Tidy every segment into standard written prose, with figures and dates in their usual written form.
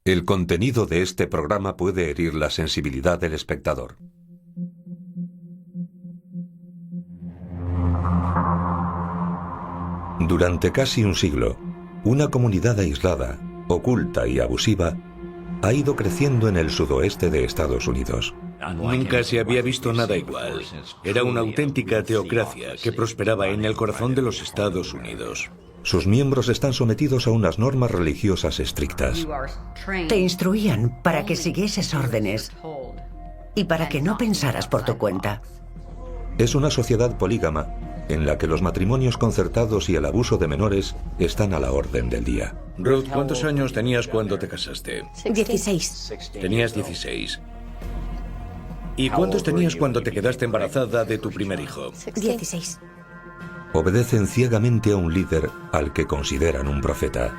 El contenido de este programa puede herir la sensibilidad del espectador. Durante casi un siglo, una comunidad aislada, oculta y abusiva ha ido creciendo en el sudoeste de Estados Unidos. Nunca se había visto nada igual. Era una auténtica teocracia que prosperaba en el corazón de los Estados Unidos. Sus miembros están sometidos a unas normas religiosas estrictas. Te instruían para que siguieses órdenes y para que no pensaras por tu cuenta. Es una sociedad polígama en la que los matrimonios concertados y el abuso de menores están a la orden del día. Ruth, ¿cuántos años tenías cuando te casaste? 16. Tenías 16. ¿Y cuántos tenías cuando te quedaste embarazada de tu primer hijo? 16. Obedecen ciegamente a un líder al que consideran un profeta.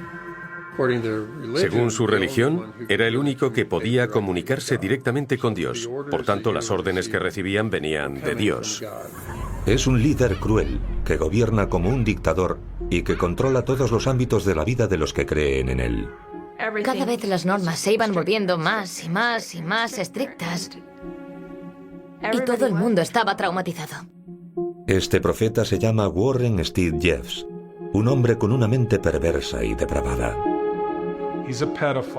Según su religión, era el único que podía comunicarse directamente con Dios. Por tanto, las órdenes que recibían venían de Dios. Es un líder cruel, que gobierna como un dictador y que controla todos los ámbitos de la vida de los que creen en él. Cada vez las normas se iban volviendo más y más y más estrictas. Y todo el mundo estaba traumatizado. Este profeta se llama Warren Steed Jeffs, un hombre con una mente perversa y depravada.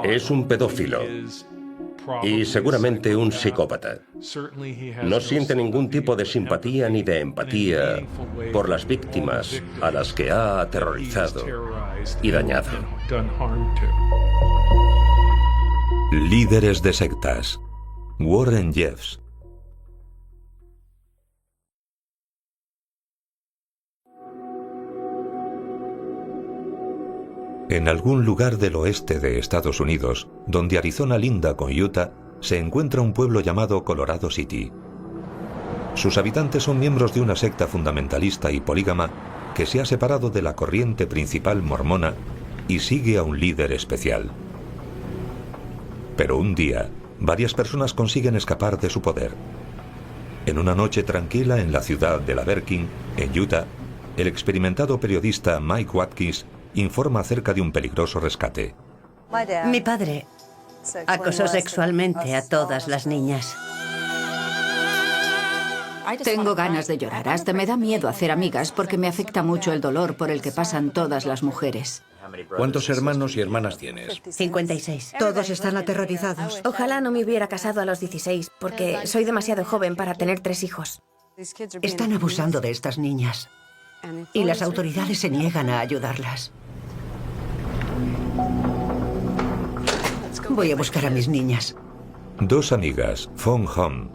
Es un pedófilo y seguramente un psicópata. No siente ningún tipo de simpatía ni de empatía por las víctimas a las que ha aterrorizado y dañado. Líderes de sectas. Warren Jeffs. En algún lugar del oeste de Estados Unidos, donde Arizona linda con Utah, se encuentra un pueblo llamado Colorado City. Sus habitantes son miembros de una secta fundamentalista y polígama que se ha separado de la corriente principal mormona y sigue a un líder especial. Pero un día, varias personas consiguen escapar de su poder. En una noche tranquila en la ciudad de Laverkin, en Utah, el experimentado periodista Mike Watkins informa acerca de un peligroso rescate. Mi padre acosó sexualmente a todas las niñas. Tengo ganas de llorar. Hasta me da miedo hacer amigas porque me afecta mucho el dolor por el que pasan todas las mujeres. ¿Cuántos hermanos y hermanas tienes? 56. Todos están aterrorizados. Ojalá no me hubiera casado a los 16, porque soy demasiado joven para tener 3 hijos. Están abusando de estas niñas y las autoridades se niegan a ayudarlas. Voy a buscar a mis niñas. Dos amigas, Fon Hom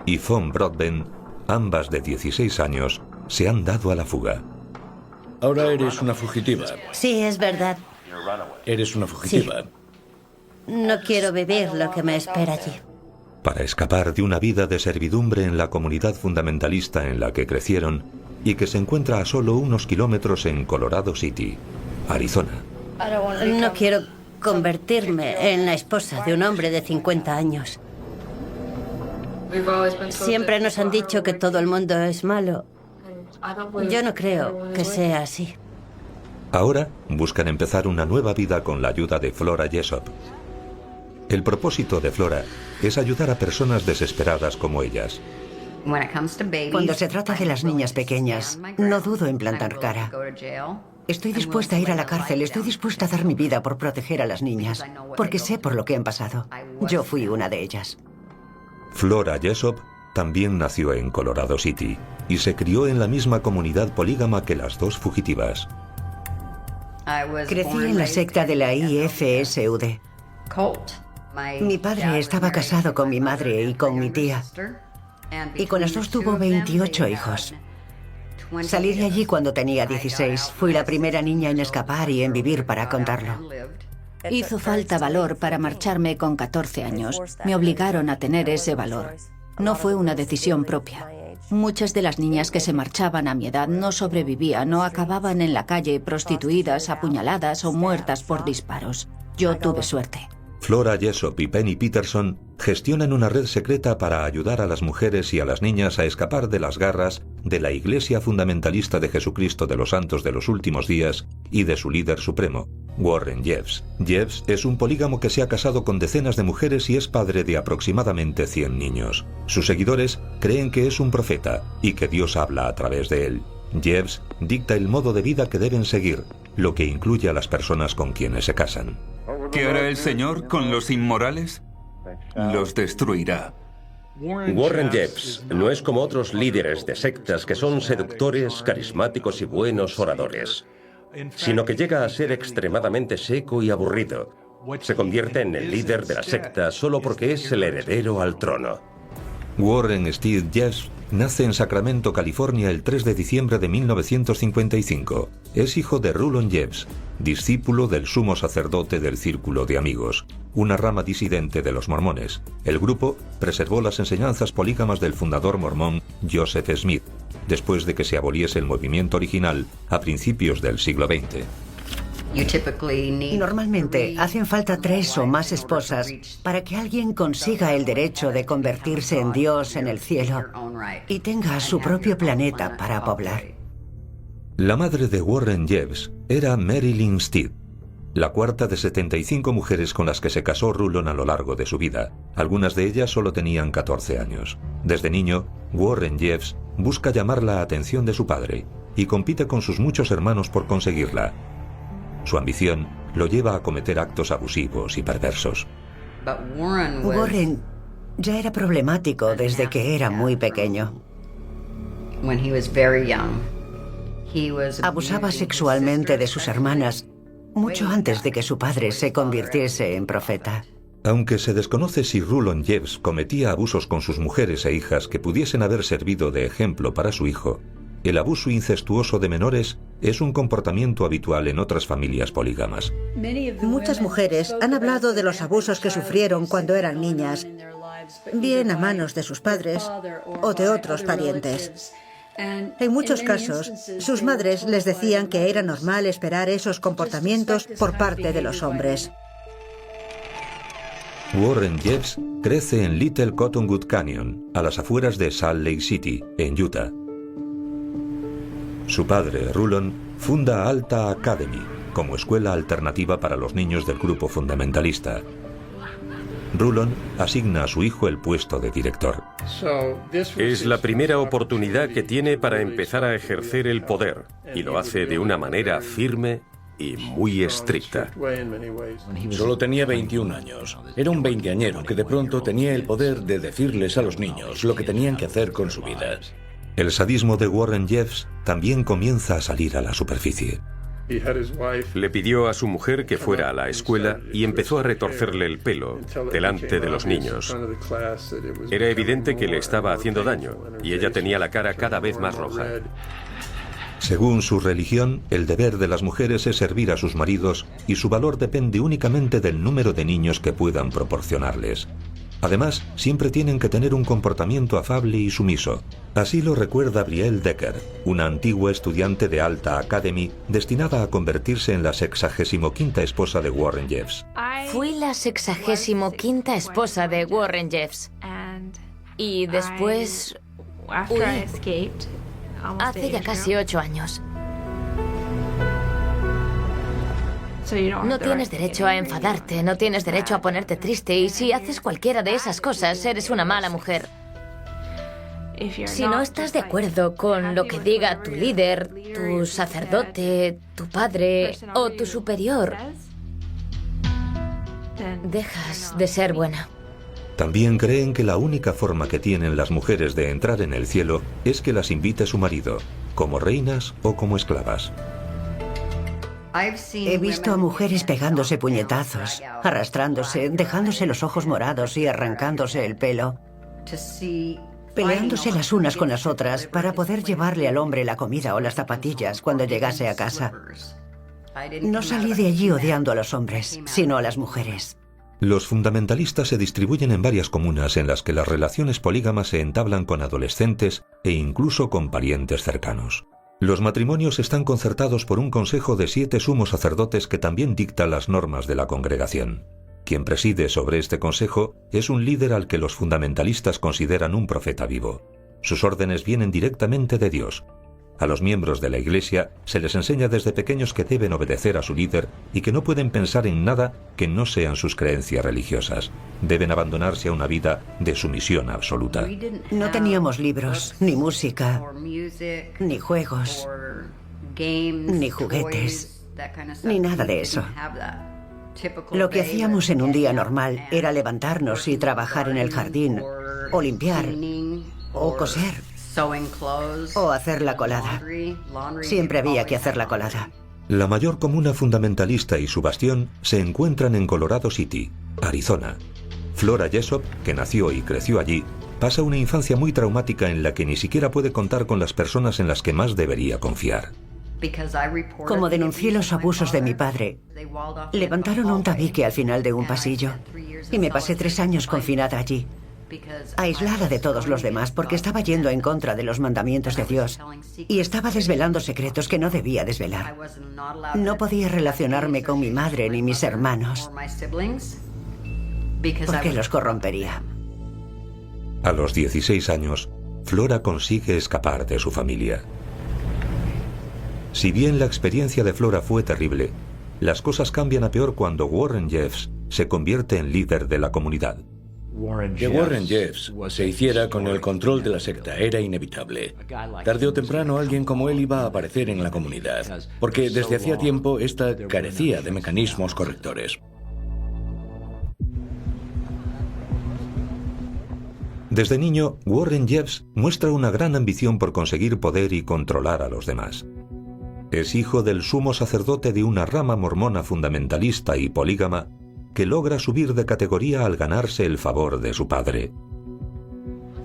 y Fon Broadbent, ambas de 16 años, se han dado a la fuga. Ahora eres una fugitiva. Sí, es verdad. Eres una fugitiva. Sí. No quiero vivir lo que me espera allí. Para escapar de una vida de servidumbre en la comunidad fundamentalista en la que crecieron y que se encuentra a solo unos kilómetros en Colorado City, Arizona. No quiero convertirme en la esposa de un hombre de 50 años. Siempre nos han dicho que todo el mundo es malo. Yo no creo que sea así. Ahora buscan empezar una nueva vida con la ayuda de Flora Jessop. El propósito de Flora es ayudar a personas desesperadas como ellas. Cuando se trata de las niñas pequeñas, no dudo en plantar cara. Estoy dispuesta a ir a la cárcel, estoy dispuesta a dar mi vida por proteger a las niñas, porque sé por lo que han pasado. Yo fui una de ellas. Flora Jessop también nació en Colorado City y se crió en la misma comunidad polígama que las dos fugitivas. Crecí en la secta de la IFSUD. Mi padre estaba casado con mi madre y con mi tía, y con las dos tuvo 28 hijos. Salí de allí cuando tenía 16. Fui la primera niña en escapar y en vivir para contarlo. Hizo falta valor para marcharme con 14 años. Me obligaron a tener ese valor. No fue una decisión propia. Muchas de las niñas que se marchaban a mi edad no sobrevivían o acababan en la calle prostituidas, apuñaladas o muertas por disparos. Yo tuve suerte. Flora Jessop y Penny Peterson gestionan una red secreta para ayudar a las mujeres y a las niñas a escapar de las garras de la Iglesia Fundamentalista de Jesucristo de los Santos de los Últimos Días y de su líder supremo, Warren Jeffs. Jeffs es un polígamo que se ha casado con decenas de mujeres y es padre de aproximadamente 100 niños. Sus seguidores creen que es un profeta y que Dios habla a través de él. Jeffs dicta el modo de vida que deben seguir, lo que incluye a las personas con quienes se casan. ¿Qué hará el Señor con los inmorales? Los destruirá. Warren Jeffs no es como otros líderes de sectas que son seductores, carismáticos y buenos oradores, sino que llega a ser extremadamente seco y aburrido. Se convierte en el líder de la secta solo porque es el heredero al trono. Warren Steve Jeffs nace en Sacramento, California, el 3 de diciembre de 1955. Es hijo de Rulon Jeffs, discípulo del sumo sacerdote del Círculo de Amigos, una rama disidente de los mormones. El grupo preservó las enseñanzas polígamas del fundador mormón Joseph Smith, después de que se aboliese el movimiento original a principios del siglo XX. Normalmente hacen falta 3 o más esposas para que alguien consiga el derecho de convertirse en Dios en el cielo y tenga su propio planeta para poblar. La madre de Warren Jeffs era Marilyn Stead, la cuarta de 75 mujeres con las que se casó Rulon a lo largo de su vida. Algunas de ellas solo tenían 14 años. Desde niño, Warren Jeffs busca llamar la atención de su padre y compite con sus muchos hermanos por conseguirla. Su ambición lo lleva a cometer actos abusivos y perversos. Warren ya era problemático desde que era muy pequeño. Abusaba sexualmente de sus hermanas mucho antes de que su padre se convirtiese en profeta. Aunque se desconoce si Rulon Jeffs cometía abusos con sus mujeres e hijas que pudiesen haber servido de ejemplo para su hijo, el abuso incestuoso de menores es un comportamiento habitual en otras familias polígamas. Muchas mujeres han hablado de los abusos que sufrieron cuando eran niñas, bien a manos de sus padres o de otros parientes. En muchos casos, sus madres les decían que era normal esperar esos comportamientos por parte de los hombres. Warren Jeffs crece en Little Cottonwood Canyon, a las afueras de Salt Lake City, en Utah. Su padre, Rulon, funda Alta Academy como escuela alternativa para los niños del grupo fundamentalista. Rulon asigna a su hijo el puesto de director. Es la primera oportunidad que tiene para empezar a ejercer el poder, y lo hace de una manera firme y muy estricta. Solo tenía 21 años. Era un veinteañero que de pronto tenía el poder de decirles a los niños lo que tenían que hacer con su vida. El sadismo de Warren Jeffs también comienza a salir a la superficie. Le pidió a su mujer que fuera a la escuela y empezó a retorcerle el pelo delante de los niños. Era evidente que le estaba haciendo daño y ella tenía la cara cada vez más roja. Según su religión, el deber de las mujeres es servir a sus maridos y su valor depende únicamente del número de niños que puedan proporcionarles. Además, siempre tienen que tener un comportamiento afable y sumiso. Así lo recuerda Brielle Decker, una antigua estudiante de Alta Academy destinada a convertirse en la 65ª esposa de Warren Jeffs. Fui la 65ª esposa de Warren Jeffs. Y después huí. Hace ya casi 8 años. No tienes derecho a enfadarte, no tienes derecho a ponerte triste, y si haces cualquiera de esas cosas, eres una mala mujer. Si no estás de acuerdo con lo que diga tu líder, tu sacerdote, tu padre o tu superior, dejas de ser buena. También creen que la única forma que tienen las mujeres de entrar en el cielo es que las invite su marido, como reinas o como esclavas. He visto a mujeres pegándose puñetazos, arrastrándose, dejándose los ojos morados y arrancándose el pelo, peleándose las unas con las otras para poder llevarle al hombre la comida o las zapatillas cuando llegase a casa. No salí de allí odiando a los hombres, sino a las mujeres. Los fundamentalistas se distribuyen en varias comunas en las que las relaciones polígamas se entablan con adolescentes e incluso con parientes cercanos. Los matrimonios están concertados por un consejo de 7 sumos sacerdotes que también dicta las normas de la congregación. Quien preside sobre este consejo es un líder al que los fundamentalistas consideran un profeta vivo. Sus órdenes vienen directamente de Dios. A los miembros de la Iglesia se les enseña desde pequeños que deben obedecer a su líder y que no pueden pensar en nada que no sean sus creencias religiosas. Deben abandonarse a una vida de sumisión absoluta. No teníamos libros, ni música, ni juegos, ni juguetes, ni nada de eso. Lo que hacíamos en un día normal era levantarnos y trabajar en el jardín, o limpiar, o coser, o hacer la colada. Siempre había que hacer la colada. La mayor comuna fundamentalista y su bastión se encuentran en Colorado City, Arizona. Flora Jessop, que nació y creció allí, pasa una infancia muy traumática en la que ni siquiera puede contar con las personas en las que más debería confiar. Como denuncié los abusos de mi padre, levantaron un tabique al final de un pasillo y me pasé 3 años confinada allí, aislada de todos los demás porque estaba yendo en contra de los mandamientos de Dios y estaba desvelando secretos que no debía desvelar. No podía relacionarme con mi madre ni mis hermanos porque los corrompería. A los 16 años, Flora consigue escapar de su familia. Si bien la experiencia de Flora fue terrible, las cosas cambian a peor cuando Warren Jeffs se convierte en líder de la comunidad. Que Warren Jeffs se hiciera con el control de la secta era inevitable. Tarde o temprano alguien como él iba a aparecer en la comunidad, porque desde hacía tiempo esta carecía de mecanismos correctores. Desde niño, Warren Jeffs muestra una gran ambición por conseguir poder y controlar a los demás. Es hijo del sumo sacerdote de una rama mormona fundamentalista y polígama que logra subir de categoría al ganarse el favor de su padre.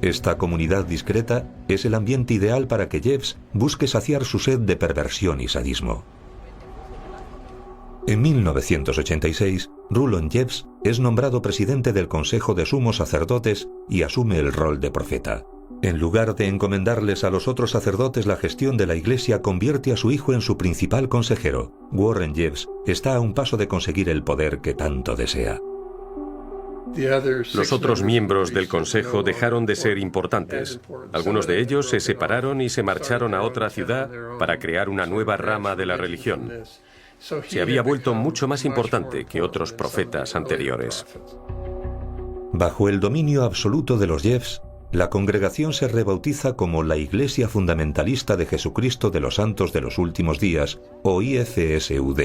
Esta comunidad discreta es el ambiente ideal para que Jeffs busque saciar su sed de perversión y sadismo. En 1986, Rulon Jeffs es nombrado presidente del Consejo de Sumos Sacerdotes y asume el rol de profeta. En lugar de encomendarles a los otros sacerdotes la gestión de la Iglesia, convierte a su hijo en su principal consejero. Warren Jeffs está a un paso de conseguir el poder que tanto desea. Los otros miembros del Consejo dejaron de ser importantes. Algunos de ellos se separaron y se marcharon a otra ciudad para crear una nueva rama de la religión. Se había vuelto mucho más importante que otros profetas anteriores. Bajo el dominio absoluto de los Jeffs, la congregación se rebautiza como la Iglesia Fundamentalista de Jesucristo de los Santos de los Últimos Días, o IFSUD.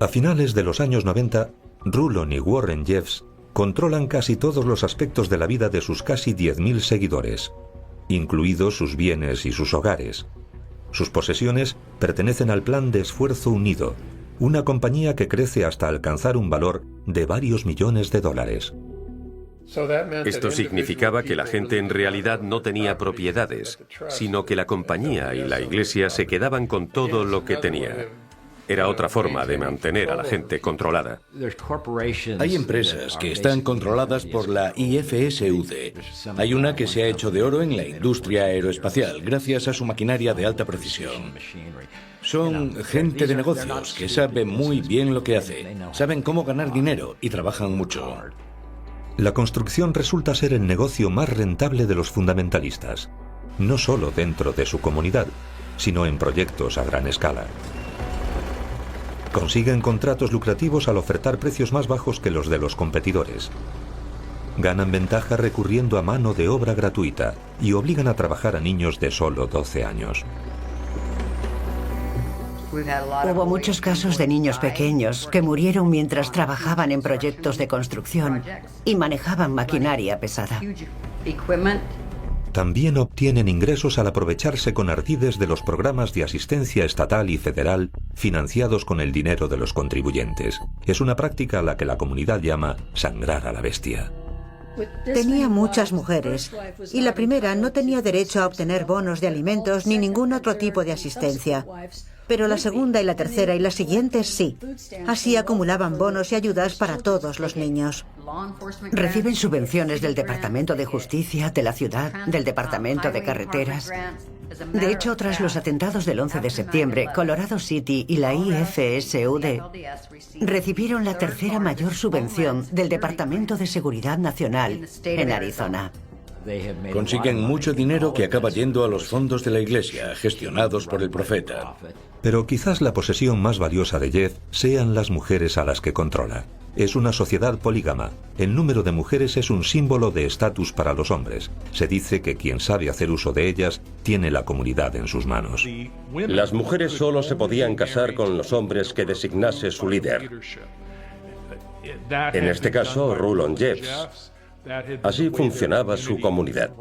A finales de los años 90, Rulon y Warren Jeffs controlan casi todos los aspectos de la vida de sus casi 10.000 seguidores, incluidos sus bienes y sus hogares. Sus posesiones pertenecen al Plan de Esfuerzo Unido, una compañía que crece hasta alcanzar un valor de varios millones de dólares. Esto significaba que la gente en realidad no tenía propiedades, sino que la compañía y la iglesia se quedaban con todo lo que tenía. Era otra forma de mantener a la gente controlada. Hay empresas que están controladas por la IFSUD. Hay una que se ha hecho de oro en la industria aeroespacial gracias a su maquinaria de alta precisión. Son gente de negocios que sabe muy bien lo que hace, saben cómo ganar dinero y trabajan mucho. La construcción resulta ser el negocio más rentable de los fundamentalistas, no solo dentro de su comunidad, sino en proyectos a gran escala. Consiguen contratos lucrativos al ofertar precios más bajos que los de los competidores. Ganan ventaja recurriendo a mano de obra gratuita y obligan a trabajar a niños de solo 12 años. Hubo muchos casos de niños pequeños que murieron mientras trabajaban en proyectos de construcción y manejaban maquinaria pesada. También obtienen ingresos al aprovecharse con ardides de los programas de asistencia estatal y federal financiados con el dinero de los contribuyentes. Es una práctica a la que la comunidad llama sangrar a la bestia. Tenía muchas mujeres y la primera no tenía derecho a obtener bonos de alimentos ni ningún otro tipo de asistencia. Pero la segunda y la tercera y las siguientes sí. Así acumulaban bonos y ayudas para todos los niños. Reciben subvenciones del Departamento de Justicia, de la ciudad, del Departamento de Carreteras. De hecho, tras los atentados del 11 de septiembre, Colorado City y la IFSUD recibieron la tercera mayor subvención del Departamento de Seguridad Nacional en Arizona. Consiguen mucho dinero que acaba yendo a los fondos de la iglesia, gestionados por el profeta. Pero quizás la posesión más valiosa de Jeff sean las mujeres a las que controla. Es una sociedad polígama. El número de mujeres es un símbolo de estatus para los hombres. Se dice que quien sabe hacer uso de ellas tiene la comunidad en sus manos. Las mujeres solo se podían casar con los hombres que designase su líder. En este caso, Rulon Jeffs. Así funcionaba su comunidad.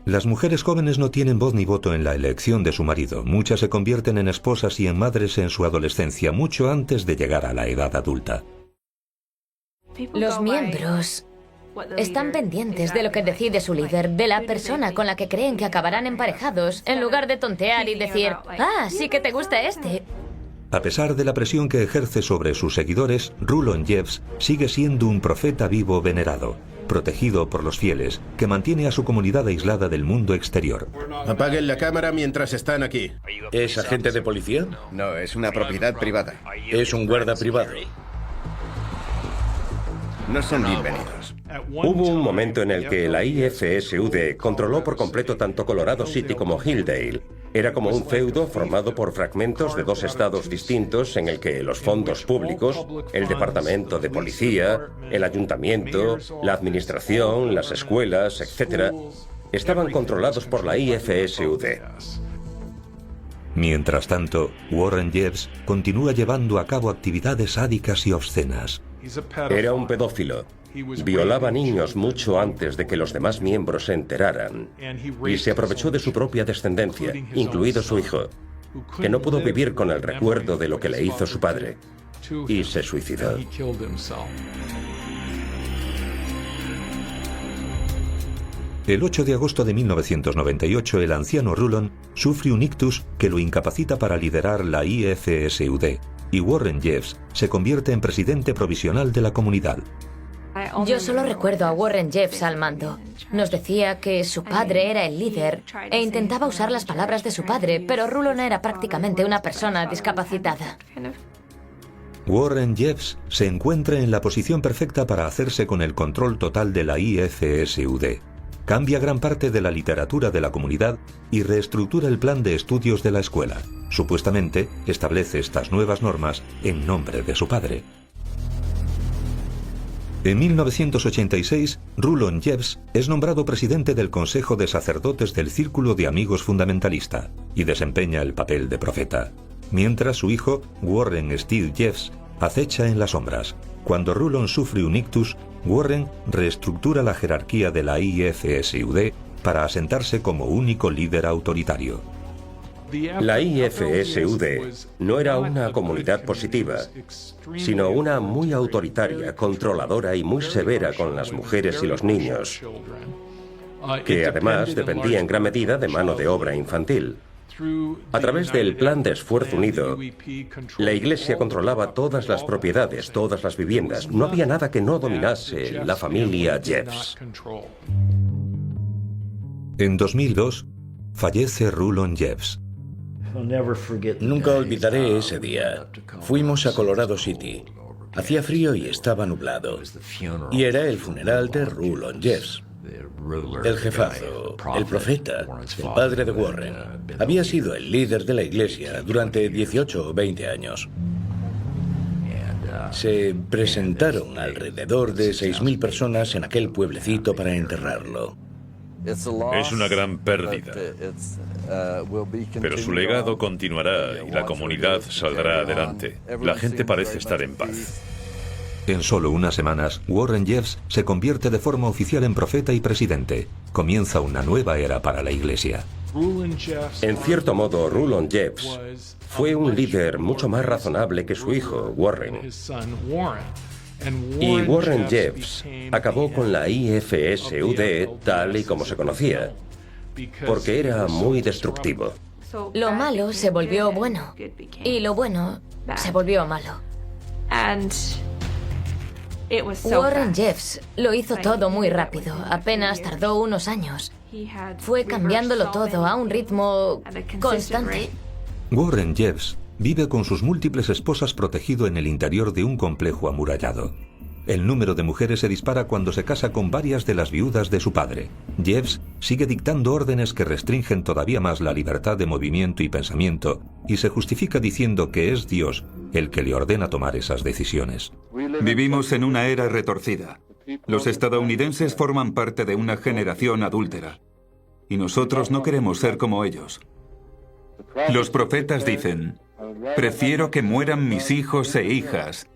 Las mujeres jóvenes no tienen voz ni voto en la elección de su marido. Muchas se convierten en esposas y en madres en su adolescencia, mucho antes de llegar a la edad adulta. Los miembros están pendientes de lo que decide su líder, de la persona con la que creen que acabarán emparejados, en lugar de tontear y decir, ah, sí que te gusta este. A pesar de la presión que ejerce sobre sus seguidores, Rulon Jeffs sigue siendo un profeta vivo venerado, protegido por los fieles, que mantiene a su comunidad aislada del mundo exterior. Apaguen la cámara mientras están aquí. ¿Es agente de policía? No, es una propiedad privada. Es un guarda privado. No son bienvenidos. Hubo un momento en el que la IFSUD controló por completo tanto Colorado City como Hilldale. Era como un feudo formado por fragmentos de dos estados distintos en el que los fondos públicos, el departamento de policía, el ayuntamiento, la administración, las escuelas, etc., estaban controlados por la IFSUD. Mientras tanto, Warren Jeffs continúa llevando a cabo actividades sádicas y obscenas. Era un pedófilo. Violaba niños mucho antes de que los demás miembros se enteraran y se aprovechó de su propia descendencia, incluido su hijo, que no pudo vivir con el recuerdo de lo que le hizo su padre y se suicidó. El 8 de agosto de 1998, el anciano Rulon sufre un ictus que lo incapacita para liderar la IFSUD, y Warren Jeffs se convierte en presidente provisional de la comunidad. Yo solo recuerdo a Warren Jeffs al mando. Nos decía que su padre era el líder e intentaba usar las palabras de su padre, pero Rulon era prácticamente una persona discapacitada. Warren Jeffs se encuentra en la posición perfecta para hacerse con el control total de la IFSUD. Cambia gran parte de la literatura de la comunidad y reestructura el plan de estudios de la escuela. Supuestamente, establece estas nuevas normas en nombre de su padre. En 1986, Rulon Jeffs es nombrado presidente del Consejo de Sacerdotes del Círculo de Amigos Fundamentalista y desempeña el papel de profeta, mientras su hijo, Warren Steele Jeffs, acecha en las sombras. Cuando Rulon sufre un ictus, Warren reestructura la jerarquía de la IFSUD para asentarse como único líder autoritario. La IFSUD no era una comunidad positiva, sino una muy autoritaria, controladora y muy severa con las mujeres y los niños, que además dependía en gran medida de mano de obra infantil. A través del Plan de Esfuerzo Unido, la Iglesia controlaba todas las propiedades, todas las viviendas. No había nada que no dominase la familia Jeffs. En 2002, fallece Rulon Jeffs. Nunca olvidaré ese día. Fuimos a Colorado City. Hacía frío y estaba nublado. Y era el funeral de Rulon Jeffs. El jefazo, el profeta, el padre de Warren, había sido el líder de la iglesia durante 18 o 20 años. Se presentaron alrededor de 6.000 personas en aquel pueblecito para enterrarlo. Es una gran pérdida, pero su legado continuará y la comunidad saldrá adelante. La gente parece estar en paz. En solo unas semanas, Warren Jeffs se convierte de forma oficial en profeta y presidente. Comienza una nueva era para la Iglesia. En cierto modo, Rulon Jeffs fue un líder mucho más razonable que su hijo, Warren. Y Warren Jeffs acabó con la IFSUD tal y como se conocía, porque era muy destructivo. Lo malo se volvió bueno, y lo bueno se volvió malo. Warren Jeffs lo hizo todo muy rápido, apenas tardó unos años. Fue cambiándolo todo a un ritmo constante. Warren Jeffs vive con sus múltiples esposas protegido en el interior de un complejo amurallado. El número de mujeres se dispara cuando se casa con varias de las viudas de su padre. Jeeves sigue dictando órdenes que restringen todavía más la libertad de movimiento y pensamiento y se justifica diciendo que es Dios el que le ordena tomar esas decisiones. Vivimos en una era retorcida. Los estadounidenses forman parte de una generación adúltera. Y nosotros no queremos ser como ellos. Los profetas dicen: prefiero que mueran mis hijos e hijas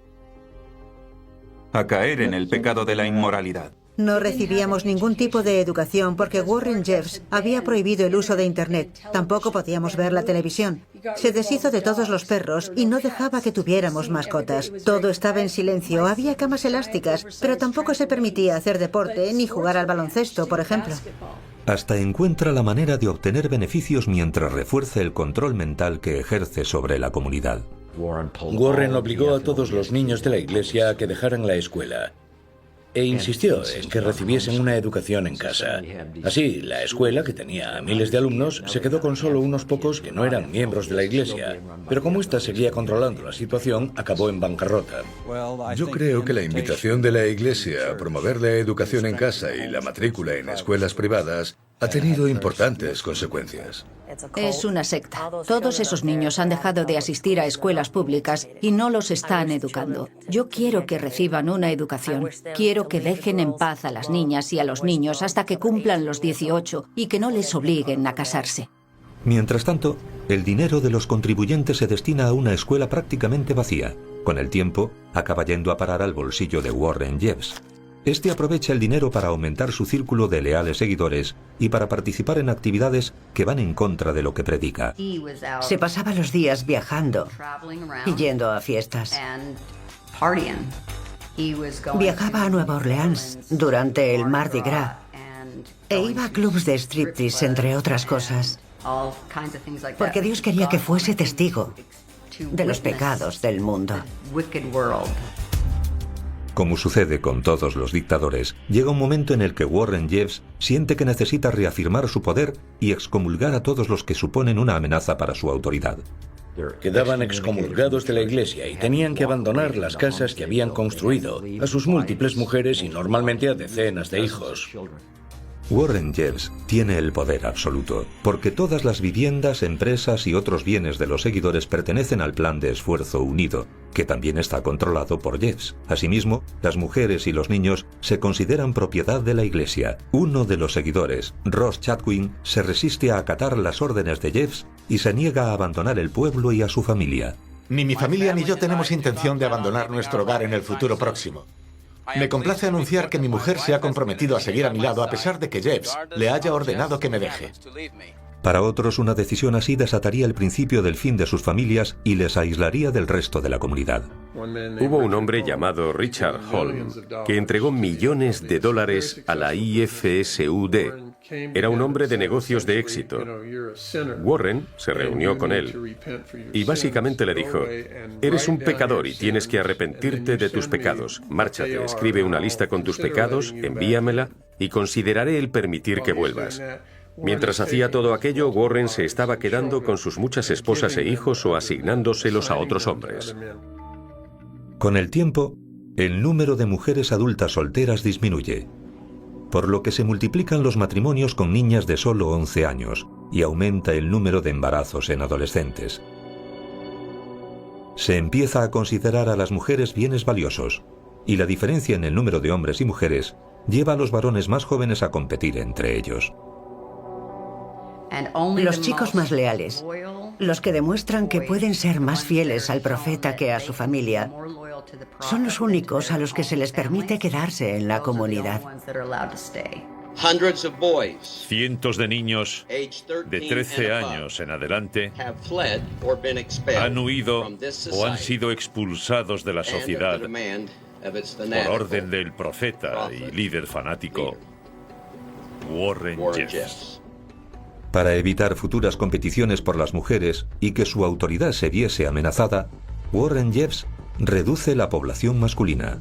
a caer en el pecado de la inmoralidad. No recibíamos ningún tipo de educación porque Warren Jeffs había prohibido el uso de Internet. Tampoco podíamos ver la televisión. Se deshizo de todos los perros y no dejaba que tuviéramos mascotas. Todo estaba en silencio, había camas elásticas, pero tampoco se permitía hacer deporte ni jugar al baloncesto, por ejemplo. Hasta encuentra la manera de obtener beneficios mientras refuerza el control mental que ejerce sobre la comunidad. Warren obligó a todos los niños de la iglesia a que dejaran la escuela e insistió en que recibiesen una educación en casa. Así, la escuela, que tenía a miles de alumnos, se quedó con solo unos pocos que no eran miembros de la iglesia. Pero como ésta seguía controlando la situación, acabó en bancarrota. Yo creo que la invitación de la iglesia a promover la educación en casa y la matrícula en escuelas privadas ha tenido importantes consecuencias. Es una secta. Todos esos niños han dejado de asistir a escuelas públicas y no los están educando. Yo quiero que reciban una educación. Quiero que dejen en paz a las niñas y a los niños hasta que cumplan los 18 y que no les obliguen a casarse. Mientras tanto, el dinero de los contribuyentes se destina a una escuela prácticamente vacía. Con el tiempo, acaba yendo a parar al bolsillo de Warren Jeffs. Este aprovecha el dinero para aumentar su círculo de leales seguidores y para participar en actividades que van en contra de lo que predica. Se pasaba los días viajando y yendo a fiestas. Viajaba a Nueva Orleans durante el Mardi Gras e iba a clubs de striptease, entre otras cosas, porque Dios quería que fuese testigo de los pecados del mundo. Como sucede con todos los dictadores, llega un momento en el que Warren Jeffs siente que necesita reafirmar su poder y excomulgar a todos los que suponen una amenaza para su autoridad. Quedaban excomulgados de la iglesia y tenían que abandonar las casas que habían construido, a sus múltiples mujeres y normalmente a decenas de hijos. Warren Jeffs tiene el poder absoluto, porque todas las viviendas, empresas y otros bienes de los seguidores pertenecen al Plan de Esfuerzo Unido, que también está controlado por Jeffs. Asimismo, las mujeres y los niños se consideran propiedad de la iglesia. Uno de los seguidores, Ross Chatwin, se resiste a acatar las órdenes de Jeffs y se niega a abandonar el pueblo y a su familia. Ni mi familia ni yo tenemos intención de abandonar nuestro hogar en el futuro próximo. Me complace anunciar que mi mujer se ha comprometido a seguir a mi lado a pesar de que Jeffs le haya ordenado que me deje. Para otros, una decisión así desataría el principio del fin de sus familias y les aislaría del resto de la comunidad. Hubo un hombre llamado Richard Holm que entregó millones de dólares a la IFSUD. Era un hombre de negocios de éxito. Warren se reunió con él y básicamente le dijo: eres un pecador y tienes que arrepentirte de tus pecados. Márchate, escribe una lista con tus pecados, envíamela y consideraré el permitir que vuelvas. Mientras hacía todo aquello, Warren se estaba quedando con sus muchas esposas e hijos o asignándoselos a otros hombres. Con el tiempo, el número de mujeres adultas solteras disminuye, por lo que se multiplican los matrimonios con niñas de solo 11 años y aumenta el número de embarazos en adolescentes. Se empieza a considerar a las mujeres bienes valiosos, y la diferencia en el número de hombres y mujeres lleva a los varones más jóvenes a competir entre ellos. Los chicos más leales, los que demuestran que pueden ser más fieles al profeta que a su familia, son los únicos a los que se les permite quedarse en la comunidad. Cientos de niños de 13 años en adelante han huido o han sido expulsados de la sociedad por orden del profeta y líder fanático Warren Jeffs. Para evitar futuras competiciones por las mujeres y que su autoridad se viese amenazada, Warren Jeffs reduce la población masculina.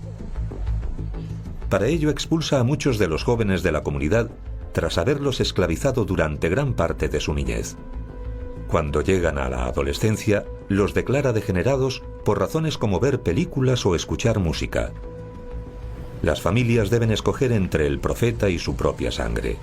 Para ello expulsa a muchos de los jóvenes de la comunidad tras haberlos esclavizado durante gran parte de su niñez. Cuando llegan a la adolescencia, los declara degenerados por razones como ver películas o escuchar música. Las familias deben escoger entre el profeta y su propia sangre.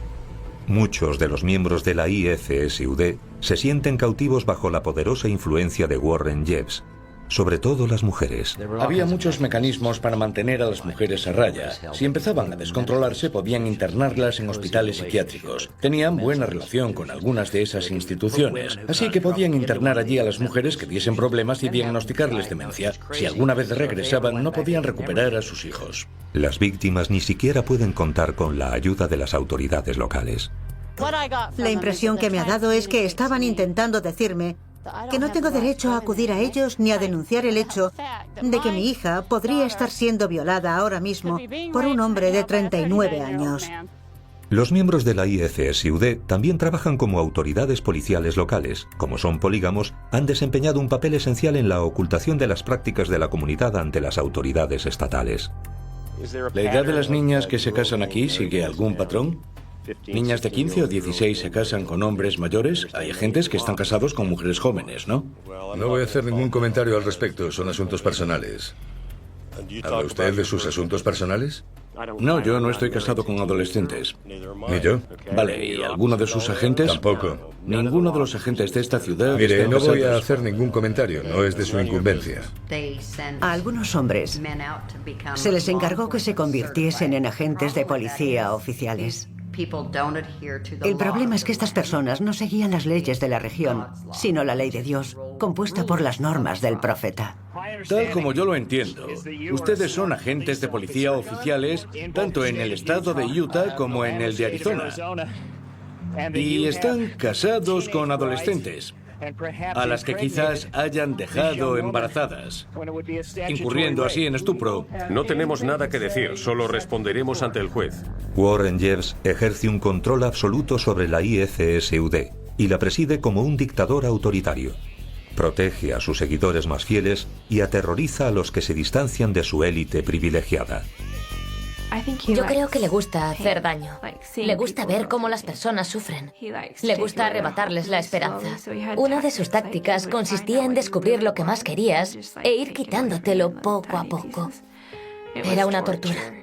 Muchos de los miembros de la IFSUD se sienten cautivos bajo la poderosa influencia de Warren Jeffs, sobre todo las mujeres. Había muchos mecanismos para mantener a las mujeres a raya. Si empezaban a descontrolarse, podían internarlas en hospitales psiquiátricos. Tenían buena relación con algunas de esas instituciones, así que podían internar allí a las mujeres que diesen problemas y diagnosticarles demencia. Si alguna vez regresaban, no podían recuperar a sus hijos. Las víctimas ni siquiera pueden contar con la ayuda de las autoridades locales. La impresión que me ha dado es que estaban intentando decirme que no tengo derecho a acudir a ellos ni a denunciar el hecho de que mi hija podría estar siendo violada ahora mismo por un hombre de 39 años. Los miembros de la IFSUD también trabajan como autoridades policiales locales. Como son polígamos, han desempeñado un papel esencial en la ocultación de las prácticas de la comunidad ante las autoridades estatales. ¿La edad de las niñas que se casan aquí sigue algún patrón? Niñas de 15 o 16 se casan con hombres mayores. Hay agentes que están casados con mujeres jóvenes, ¿no? No voy a hacer ningún comentario al respecto, son asuntos personales. ¿Habla usted de sus asuntos personales? No, yo no estoy casado con adolescentes. ¿Ni yo? Vale, ¿y alguno de sus agentes? Tampoco. Ninguno de los agentes de esta ciudad. Mire, no voy a hacer ningún comentario, no es de su incumbencia. A algunos hombres se les encargó que se convirtiesen en agentes de policía oficiales. El problema es que estas personas no seguían las leyes de la región, sino la ley de Dios, compuesta por las normas del profeta. Tal como yo lo entiendo, ustedes son agentes de policía oficiales tanto en el estado de Utah como en el de Arizona. Y están casados con adolescentes, a las que quizás hayan dejado embarazadas, incurriendo así en estupro. No tenemos nada que decir, solo responderemos ante el juez. Warren Jeffs ejerce un control absoluto sobre la IFSUD y la preside como un dictador autoritario. Protege a sus seguidores más fieles y aterroriza a los que se distancian de su élite privilegiada. Yo creo que le gusta hacer daño. Le gusta ver cómo las personas sufren. Le gusta arrebatarles la esperanza. Una de sus tácticas consistía en descubrir lo que más querías e ir quitándotelo poco a poco. Era una tortura.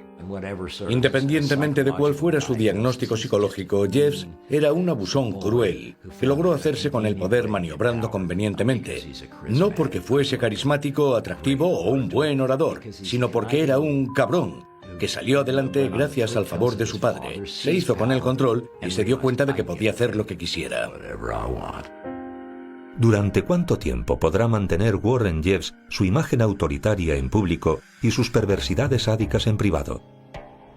Independientemente de cuál fuera su diagnóstico psicológico, Jeffs era un abusón cruel que logró hacerse con el poder maniobrando convenientemente. No porque fuese carismático, atractivo o un buen orador, sino porque era un cabrón que salió adelante gracias al favor de su padre. Se hizo con el control y se dio cuenta de que podía hacer lo que quisiera. ¿Durante cuánto tiempo podrá mantener Warren Jeffs su imagen autoritaria en público y sus perversidades sádicas en privado?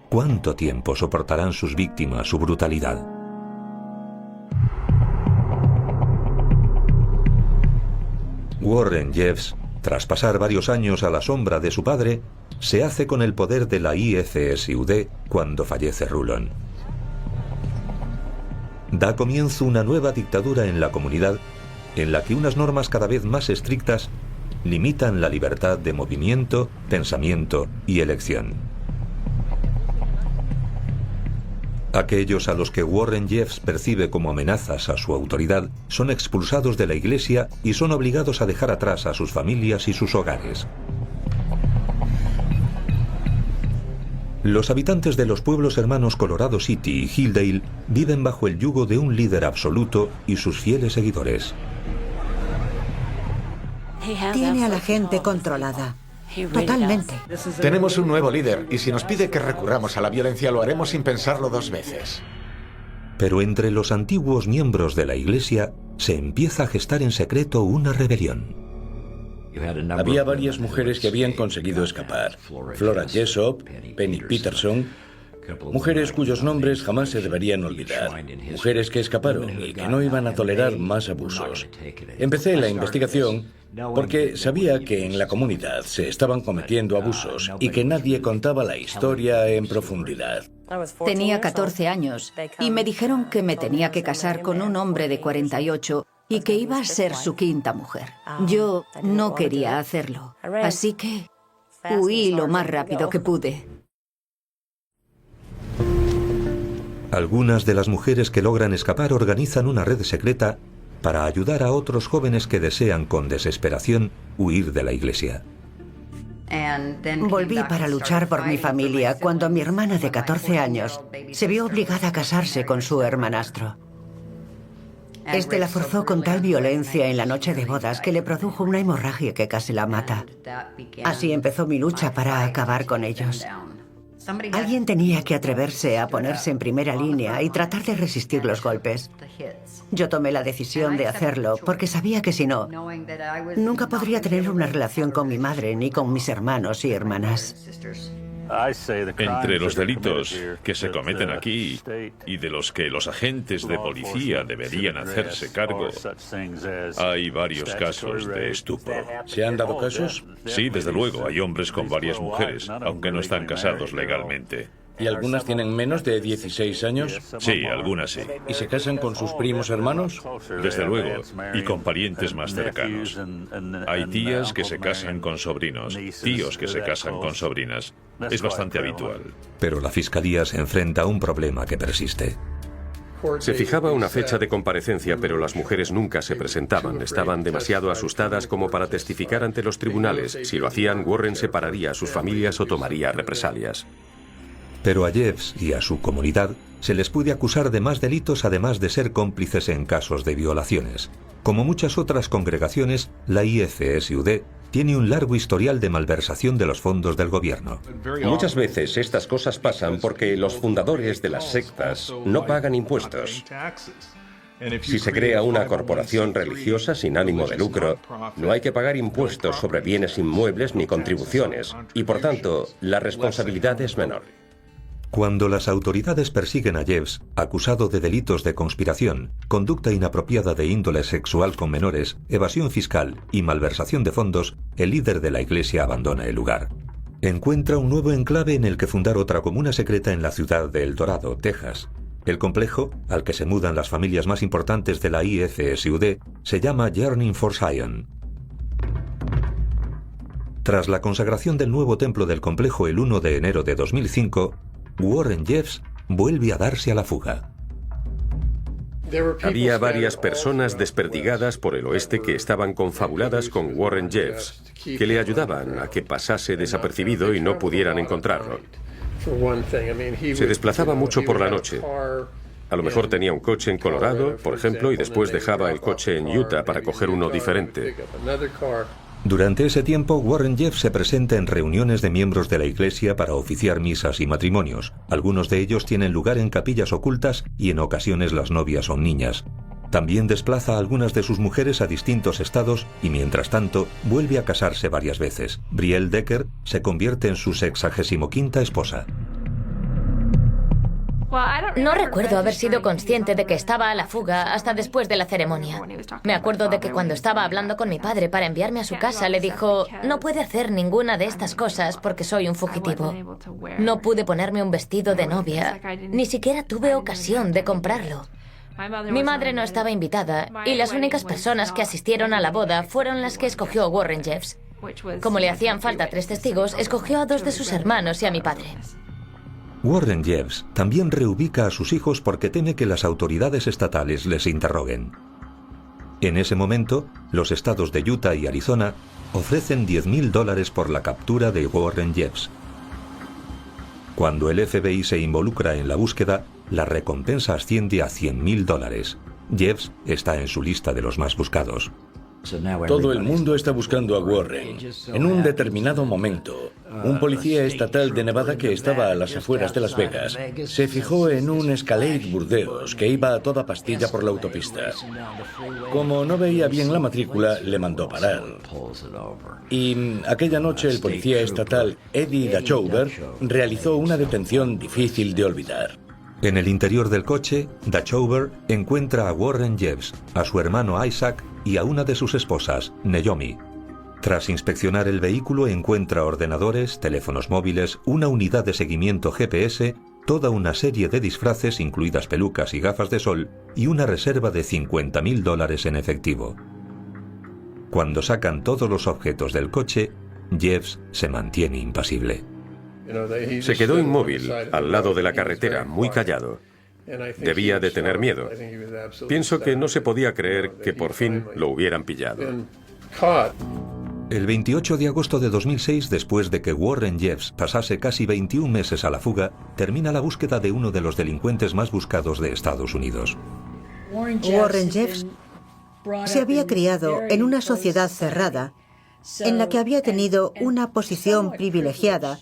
¿Cuánto tiempo soportarán sus víctimas su brutalidad? Warren Jeffs, tras pasar varios años a la sombra de su padre, se hace con el poder de la IFSUD cuando fallece Rulon. Da comienzo una nueva dictadura en la comunidad en la que unas normas cada vez más estrictas limitan la libertad de movimiento, pensamiento y elección. Aquellos a los que Warren Jeffs percibe como amenazas a su autoridad son expulsados de la iglesia y son obligados a dejar atrás a sus familias y sus hogares. Los habitantes de los pueblos hermanos Colorado City y Hilldale viven bajo el yugo de un líder absoluto y sus fieles seguidores. Tiene a la gente controlada. Totalmente. Tenemos un nuevo líder y si nos pide que recurramos a la violencia lo haremos sin pensarlo dos veces. Pero entre los antiguos miembros de la iglesia se empieza a gestar en secreto una rebelión. Había varias mujeres que habían conseguido escapar. Flora Jessop, Penny Peterson, mujeres cuyos nombres jamás se deberían olvidar. Mujeres que escaparon y que no iban a tolerar más abusos. Empecé la investigación porque sabía que en la comunidad se estaban cometiendo abusos y que nadie contaba la historia en profundidad. Tenía 14 años y me dijeron que me tenía que casar con un hombre de 48 y que iba a ser su quinta mujer. Yo no quería hacerlo, así que huí lo más rápido que pude. Algunas de las mujeres que logran escapar organizan una red secreta para ayudar a otros jóvenes que desean con desesperación huir de la iglesia. Volví para luchar por mi familia cuando mi hermana de 14 años se vio obligada a casarse con su hermanastro. Este la forzó con tal violencia en la noche de bodas que le produjo una hemorragia que casi la mata. Así empezó mi lucha para acabar con ellos. Alguien tenía que atreverse a ponerse en primera línea y tratar de resistir los golpes. Yo tomé la decisión de hacerlo porque sabía que si no, nunca podría tener una relación con mi madre ni con mis hermanos y hermanas. Entre los delitos que se cometen aquí y de los que los agentes de policía deberían hacerse cargo, hay varios casos de estupro. ¿Se han dado casos? Sí, desde luego. Hay hombres con varias mujeres, aunque no están casados legalmente. ¿Y algunas tienen menos de 16 años? Sí, algunas sí. ¿Y se casan con sus primos hermanos? Desde luego, y con parientes más cercanos. Hay tías que se casan con sobrinos, tíos que se casan con sobrinas. Es bastante habitual. Pero la Fiscalía se enfrenta a un problema que persiste. Se fijaba una fecha de comparecencia, pero las mujeres nunca se presentaban. Estaban demasiado asustadas como para testificar ante los tribunales. Si lo hacían, Warren separaría a sus familias o tomaría represalias. Pero a Jeffs y a su comunidad se les puede acusar de más delitos además de ser cómplices en casos de violaciones. Como muchas otras congregaciones, la IFSUD tiene un largo historial de malversación de los fondos del gobierno. Muchas veces estas cosas pasan porque los fundadores de las sectas no pagan impuestos. Si se crea una corporación religiosa sin ánimo de lucro, no hay que pagar impuestos sobre bienes inmuebles ni contribuciones, y por tanto, la responsabilidad es menor. Cuando las autoridades persiguen a Jeffs, acusado de delitos de conspiración, conducta inapropiada de índole sexual con menores, evasión fiscal y malversación de fondos, el líder de la iglesia abandona el lugar. Encuentra un nuevo enclave en el que fundar otra comuna secreta en la ciudad de El Dorado, Texas. El complejo, al que se mudan las familias más importantes de la IFSUD, se llama Yearning for Zion. Tras la consagración del nuevo templo del complejo el 1 de enero de 2005, Warren Jeffs vuelve a darse a la fuga. Había varias personas desperdigadas por el oeste que estaban confabuladas con Warren Jeffs, que le ayudaban a que pasase desapercibido y no pudieran encontrarlo. Se desplazaba mucho por la noche. A lo mejor tenía un coche en Colorado, por ejemplo, y después dejaba el coche en Utah para coger uno diferente. Durante ese tiempo, Warren Jeffs se presenta en reuniones de miembros de la iglesia para oficiar misas y matrimonios. Algunos de ellos tienen lugar en capillas ocultas y en ocasiones las novias son niñas. También desplaza a algunas de sus mujeres a distintos estados y, mientras tanto, vuelve a casarse varias veces. Brielle Decker se convierte en su 65ª esposa. No recuerdo haber sido consciente de que estaba a la fuga hasta después de la ceremonia. Me acuerdo de que cuando estaba hablando con mi padre para enviarme a su casa, le dijo, no puede hacer ninguna de estas cosas porque soy un fugitivo. No pude ponerme un vestido de novia, ni siquiera tuve ocasión de comprarlo. Mi madre no estaba invitada y las únicas personas que asistieron a la boda fueron las que escogió Warren Jeffs. Como le hacían falta 3 testigos, escogió a 2 de sus hermanos y a mi padre. Warren Jeffs también reubica a sus hijos porque teme que las autoridades estatales les interroguen. En ese momento, los estados de Utah y Arizona ofrecen $10.000 por la captura de Warren Jeffs. Cuando el FBI se involucra en la búsqueda, la recompensa asciende a $100.000. Jeffs está en su lista de los más buscados. Todo el mundo está buscando a Warren. En un determinado momento, un policía estatal de Nevada que estaba a las afueras de Las Vegas se fijó en un Escalade Burdeos que iba a toda pastilla por la autopista. Como no veía bien la matrícula, le mandó parar. Y aquella noche el policía estatal Eddie Dachover realizó una detención difícil de olvidar. En el interior del coche, Dachover encuentra a Warren Jeffs, a su hermano Isaac y a una de sus esposas, Naomi. Tras inspeccionar el vehículo, encuentra ordenadores, teléfonos móviles, una unidad de seguimiento GPS, toda una serie de disfraces, incluidas pelucas y gafas de sol, y una reserva de $50.000 en efectivo. Cuando sacan todos los objetos del coche, Jeffs se mantiene impasible. Se quedó inmóvil, al lado de la carretera, muy callado. Debía de tener miedo. Pienso que no se podía creer que por fin lo hubieran pillado. El 28 de agosto de 2006, después de que Warren Jeffs pasase casi 21 meses a la fuga, termina la búsqueda de uno de los delincuentes más buscados de Estados Unidos. Warren Jeffs se había criado en una sociedad cerrada en la que había tenido una posición privilegiada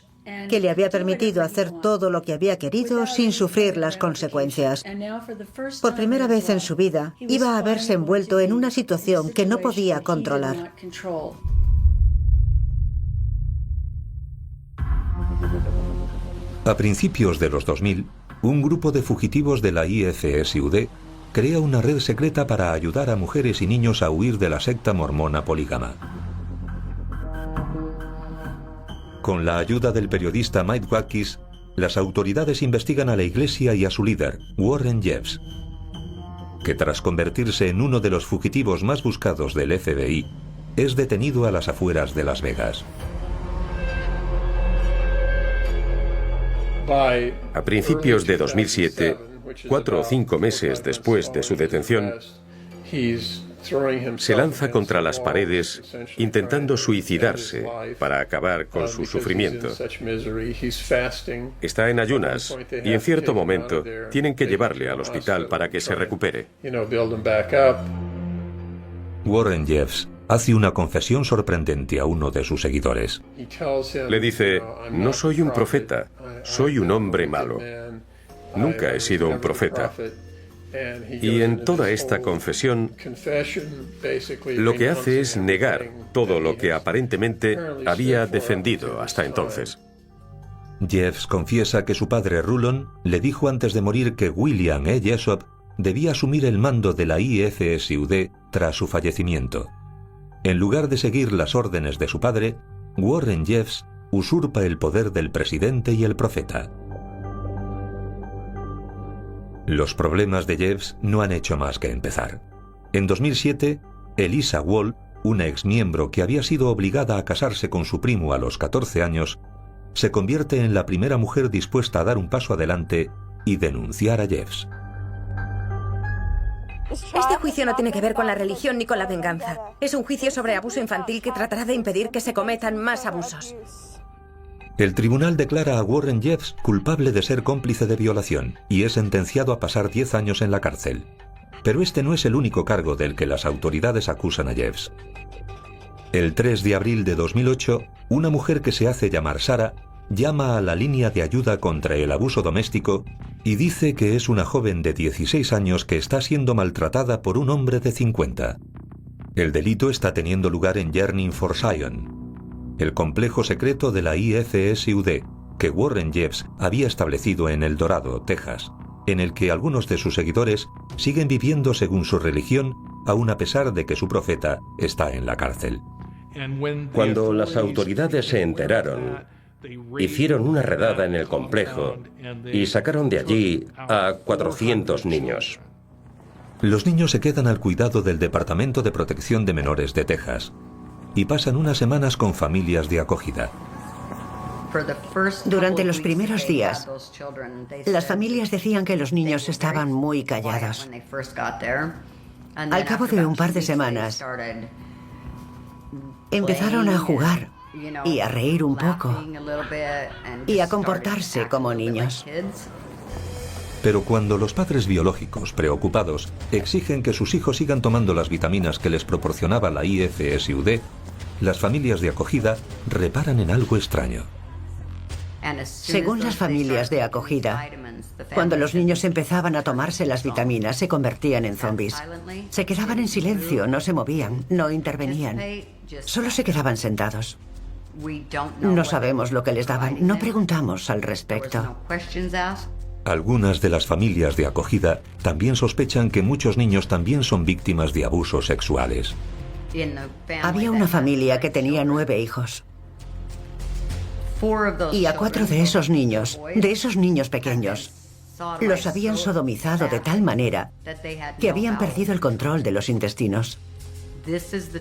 que le había permitido hacer todo lo que había querido sin sufrir las consecuencias. Por primera vez en su vida, iba a verse envuelto en una situación que no podía controlar. A principios de los 2000, un grupo de fugitivos de la IFSUD crea una red secreta para ayudar a mujeres y niños a huir de la secta mormona polígama. Con la ayuda del periodista Mike Watkins, las autoridades investigan a la iglesia y a su líder, Warren Jeffs, que tras convertirse en uno de los fugitivos más buscados del FBI, es detenido a las afueras de Las Vegas. A principios de 2007, 4 o 5 meses después de su detención, se lanza contra las paredes intentando suicidarse para acabar con su sufrimiento. Está en ayunas y en cierto momento tienen que llevarle al hospital para que se recupere. Warren Jeffs hace una confesión sorprendente a uno de sus seguidores. Le dice: no soy un profeta, soy un hombre malo. Nunca he sido un profeta. Y en toda esta confesión, lo que hace es negar todo lo que aparentemente había defendido hasta entonces. Jeffs confiesa que su padre Rulon le dijo antes de morir que William E. Jessop debía asumir el mando de la IFSUD tras su fallecimiento. En lugar de seguir las órdenes de su padre, Warren Jeffs usurpa el poder del presidente y el profeta. Los problemas de Jeffs no han hecho más que empezar. En 2007, Elisa Wall, una exmiembro que había sido obligada a casarse con su primo a los 14 años, se convierte en la primera mujer dispuesta a dar un paso adelante y denunciar a Jeffs. Este juicio no tiene que ver con la religión ni con la venganza. Es un juicio sobre abuso infantil que tratará de impedir que se cometan más abusos. El tribunal declara a Warren Jeffs culpable de ser cómplice de violación y es sentenciado a pasar 10 años en la cárcel. Pero este no es el único cargo del que las autoridades acusan a Jeffs. El 3 de abril de 2008, una mujer que se hace llamar Sara llama a la línea de ayuda contra el abuso doméstico y dice que es una joven de 16 años que está siendo maltratada por un hombre de 50. El delito está teniendo lugar en Yearning for Zion, el complejo secreto de la IFSUD, que Warren Jeffs había establecido en El Dorado, Texas, en el que algunos de sus seguidores siguen viviendo según su religión, aun a pesar de que su profeta está en la cárcel. Cuando las autoridades se enteraron, hicieron una redada en el complejo y sacaron de allí a 400 niños. Los niños se quedan al cuidado del Departamento de Protección de Menores de Texas y pasan unas semanas con familias de acogida. Durante los primeros días, las familias decían que los niños estaban muy callados. Al cabo de un par de semanas, empezaron a jugar y a reír un poco y a comportarse como niños. Pero cuando los padres biológicos, preocupados, exigen que sus hijos sigan tomando las vitaminas que les proporcionaba la IFSUD, las familias de acogida reparan en algo extraño. Según las familias de acogida, cuando los niños empezaban a tomarse las vitaminas, se convertían en zombies. Se quedaban en silencio, no se movían, no intervenían. Solo se quedaban sentados. No sabemos lo que les daban, no preguntamos al respecto. Algunas de las familias de acogida también sospechan que muchos niños también son víctimas de abusos sexuales. Había una familia que tenía 9 hijos. Y a 4 de esos niños pequeños, los habían sodomizado de tal manera que habían perdido el control de los intestinos.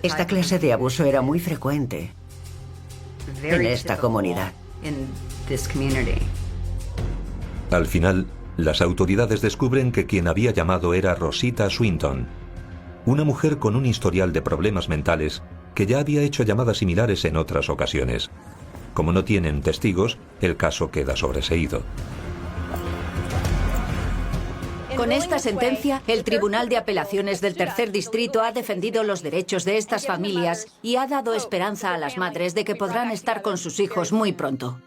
Esta clase de abuso era muy frecuente en esta comunidad. Al final, las autoridades descubren que quien había llamado era Rosita Swinton, una mujer con un historial de problemas mentales que ya había hecho llamadas similares en otras ocasiones. Como no tienen testigos, el caso queda sobreseído. Con esta sentencia, el Tribunal de Apelaciones del Tercer Distrito ha defendido los derechos de estas familias y ha dado esperanza a las madres de que podrán estar con sus hijos muy pronto.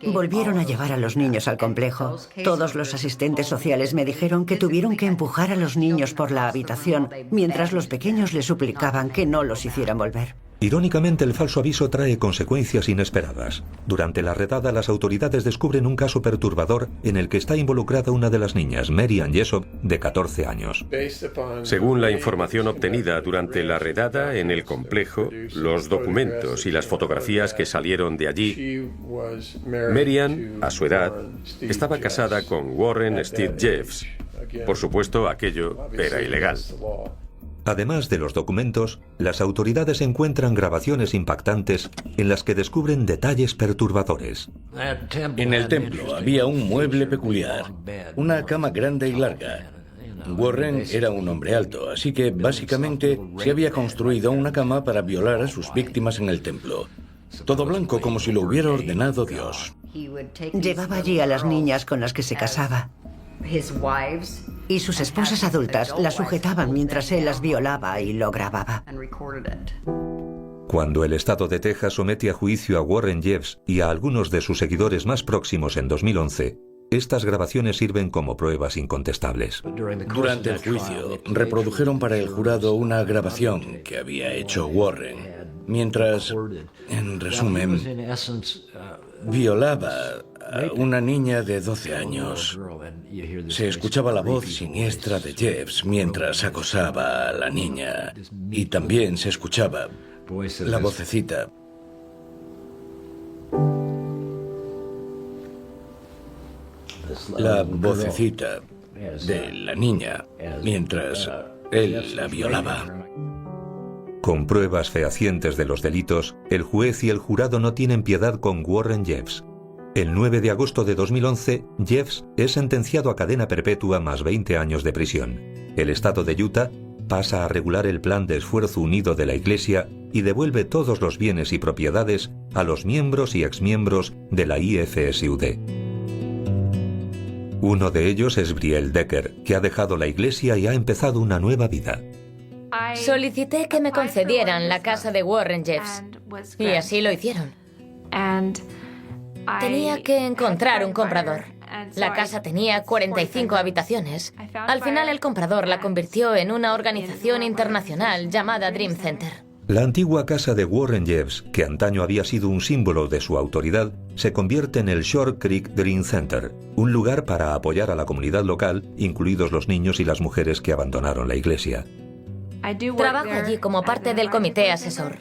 Volvieron a llevar a los niños al complejo. Todos los asistentes sociales me dijeron que tuvieron que empujar a los niños por la habitación, mientras los pequeños le suplicaban que no los hicieran volver. Irónicamente, el falso aviso trae consecuencias inesperadas. Durante la redada, las autoridades descubren un caso perturbador en el que está involucrada una de las niñas, Mary Ann Jessup, de 14 años. Según la información obtenida durante la redada en el complejo, los documentos y las fotografías que salieron de allí, Mary Ann, a su edad, estaba casada con Warren Steve Jeffs. Por supuesto, aquello era ilegal. Además de los documentos, las autoridades encuentran grabaciones impactantes en las que descubren detalles perturbadores. En el templo había un mueble peculiar, una cama grande y larga. Warren era un hombre alto, así que básicamente se había construido una cama para violar a sus víctimas en el templo. Todo blanco, como si lo hubiera ordenado Dios. Llevaba allí a las niñas con las que se casaba. Y sus esposas adultas las sujetaban mientras él las violaba y lo grababa. Cuando el estado de Texas somete a juicio a Warren Jeffs y a algunos de sus seguidores más próximos en 2011, estas grabaciones sirven como pruebas incontestables. Durante el juicio, reprodujeron para el jurado una grabación que había hecho Warren, mientras, en resumen, violaba a una niña de 12 años. Se escuchaba la voz siniestra de Jeffs mientras acosaba a la niña. Y también se escuchaba la vocecita. La vocecita de la niña mientras él la violaba. Con pruebas fehacientes de los delitos, el juez y el jurado no tienen piedad con Warren Jeffs. El 9 de agosto de 2011, Jeffs es sentenciado a cadena perpetua más 20 años de prisión. El estado de Utah pasa a regular el plan de esfuerzo unido de la Iglesia y devuelve todos los bienes y propiedades a los miembros y exmiembros de la IFSUD. Uno de ellos es Brielle Decker, que ha dejado la Iglesia y ha empezado una nueva vida. Solicité que me concedieran la casa de Warren Jeffs, y así lo hicieron. Tenía que encontrar un comprador. La casa tenía 45 habitaciones. Al final, el comprador la convirtió en una organización internacional llamada Dream Center. La antigua casa de Warren Jeffs, que antaño había sido un símbolo de su autoridad, se convierte en el Shore Creek Dream Center, un lugar para apoyar a la comunidad local, incluidos los niños y las mujeres que abandonaron la iglesia. Trabajo allí como parte del comité asesor.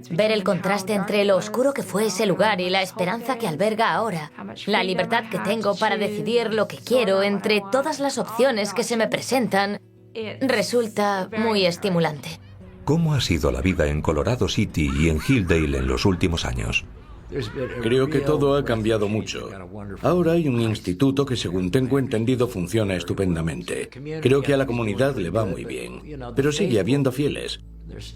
Ver el contraste entre lo oscuro que fue ese lugar y la esperanza que alberga ahora. La libertad que tengo para decidir lo que quiero entre todas las opciones que se me presentan resulta muy estimulante. ¿Cómo ha sido la vida en Colorado City y en Hilldale en los últimos años? Creo que todo ha cambiado mucho. Ahora hay un instituto que, según tengo entendido, funciona estupendamente. Creo que a la comunidad le va muy bien, pero sigue habiendo fieles.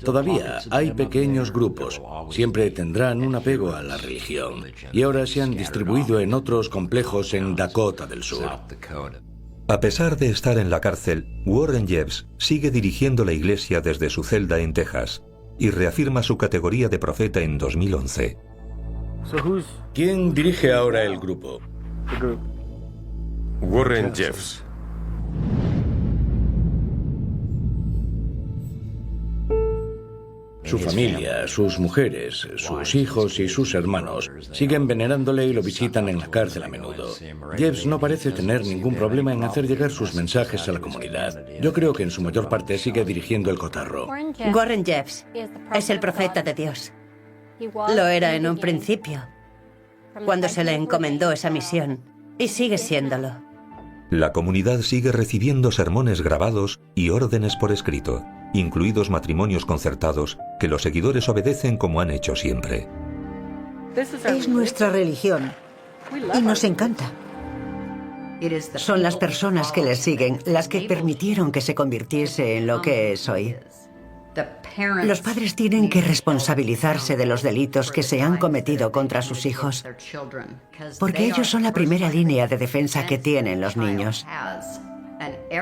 Todavía hay pequeños grupos, siempre tendrán un apego a la religión, y ahora se han distribuido en otros complejos en Dakota del Sur. A pesar de estar en la cárcel, Warren Jeffs sigue dirigiendo la iglesia desde su celda en Texas y reafirma su categoría de profeta en 2011. ¿Quién dirige ahora el grupo? Warren Jeffs. Su familia, sus mujeres, sus hijos y sus hermanos siguen venerándole y lo visitan en la cárcel a menudo. Jeffs no parece tener ningún problema en hacer llegar sus mensajes a la comunidad. Yo creo que en su mayor parte sigue dirigiendo el cotarro. Warren Jeffs es el profeta de Dios. Lo era en un principio, cuando se le encomendó esa misión, y sigue siéndolo. La comunidad sigue recibiendo sermones grabados y órdenes por escrito, incluidos matrimonios concertados, que los seguidores obedecen como han hecho siempre. Es nuestra religión y nos encanta. Son las personas que les siguen las que permitieron que se convirtiese en lo que es hoy. Los padres tienen que responsabilizarse de los delitos que se han cometido contra sus hijos, porque ellos son la primera línea de defensa que tienen los niños.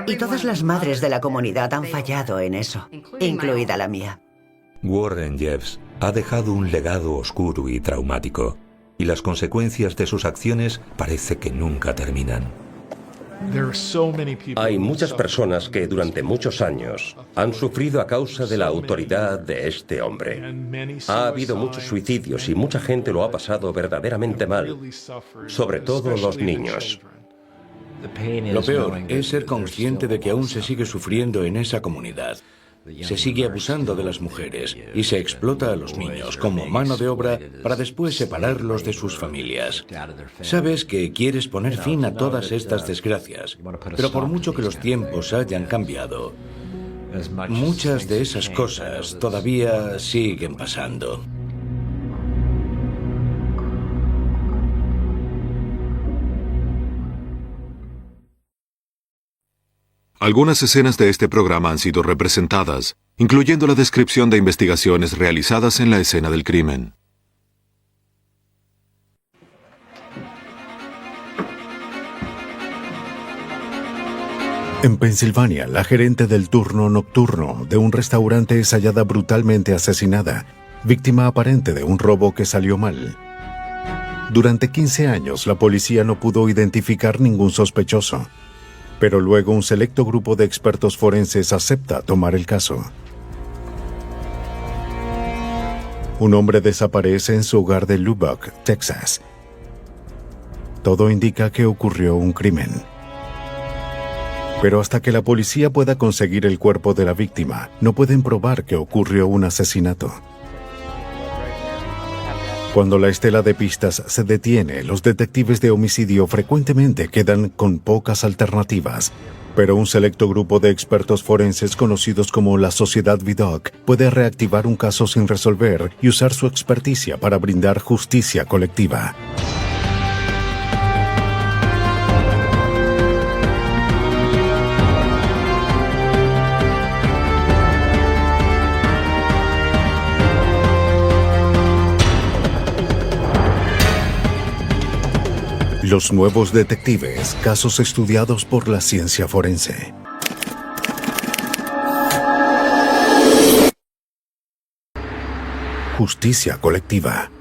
Y todas las madres de la comunidad han fallado en eso, incluida la mía. Warren Jeffs ha dejado un legado oscuro y traumático, y las consecuencias de sus acciones parece que nunca terminan. Hay muchas personas que durante muchos años han sufrido a causa de la autoridad de este hombre. Ha habido muchos suicidios y mucha gente lo ha pasado verdaderamente mal, sobre todo los niños. Lo peor es ser consciente de que aún se sigue sufriendo en esa comunidad. Se sigue abusando de las mujeres y se explota a los niños como mano de obra para después separarlos de sus familias. Sabes que quieres poner fin a todas estas desgracias, pero por mucho que los tiempos hayan cambiado, muchas de esas cosas todavía siguen pasando. Algunas escenas de este programa han sido representadas, incluyendo la descripción de investigaciones realizadas en la escena del crimen. En Pensilvania, la gerente del turno nocturno de un restaurante es hallada brutalmente asesinada, víctima aparente de un robo que salió mal. Durante 15 años, la policía no pudo identificar ningún sospechoso. Pero luego un selecto grupo de expertos forenses acepta tomar el caso. Un hombre desaparece en su hogar de Lubbock, Texas. Todo indica que ocurrió un crimen. Pero hasta que la policía pueda conseguir el cuerpo de la víctima, no pueden probar que ocurrió un asesinato. Cuando la estela de pistas se detiene, los detectives de homicidio frecuentemente quedan con pocas alternativas. Pero un selecto grupo de expertos forenses conocidos como la Sociedad Vidocq puede reactivar un caso sin resolver y usar su experticia para brindar justicia colectiva. Los nuevos detectives, casos estudiados por la ciencia forense. Justicia colectiva.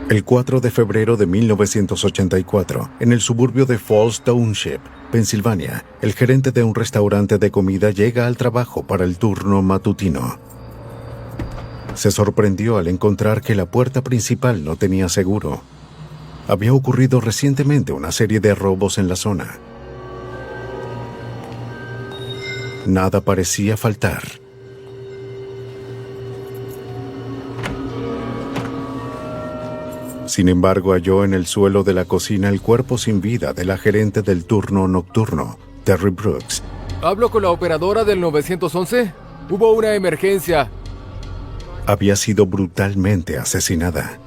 El 4 de febrero de 1984, en el suburbio de Falls Township, Pensilvania, el gerente de un restaurante de comida llega al trabajo para el turno matutino. Se sorprendió al encontrar que la puerta principal no tenía seguro. Había ocurrido recientemente una serie de robos en la zona. Nada parecía faltar. Sin embargo, halló en el suelo de la cocina el cuerpo sin vida de la gerente del turno nocturno, Terry Brooks. ¿Hablo con la operadora del 911? Hubo una emergencia. Había sido brutalmente asesinada.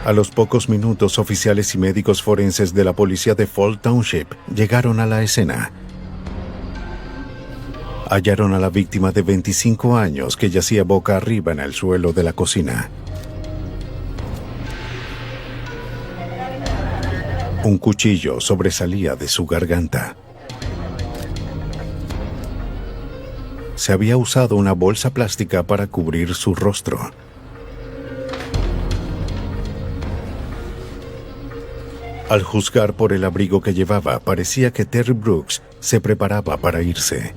A los pocos minutos, oficiales y médicos forenses de la policía de Falls Township llegaron a la escena. Hallaron a la víctima de 25 años que yacía boca arriba en el suelo de la cocina. Un cuchillo sobresalía de su garganta. Se había usado una bolsa plástica para cubrir su rostro. Al juzgar por el abrigo que llevaba, parecía que Terry Brooks se preparaba para irse.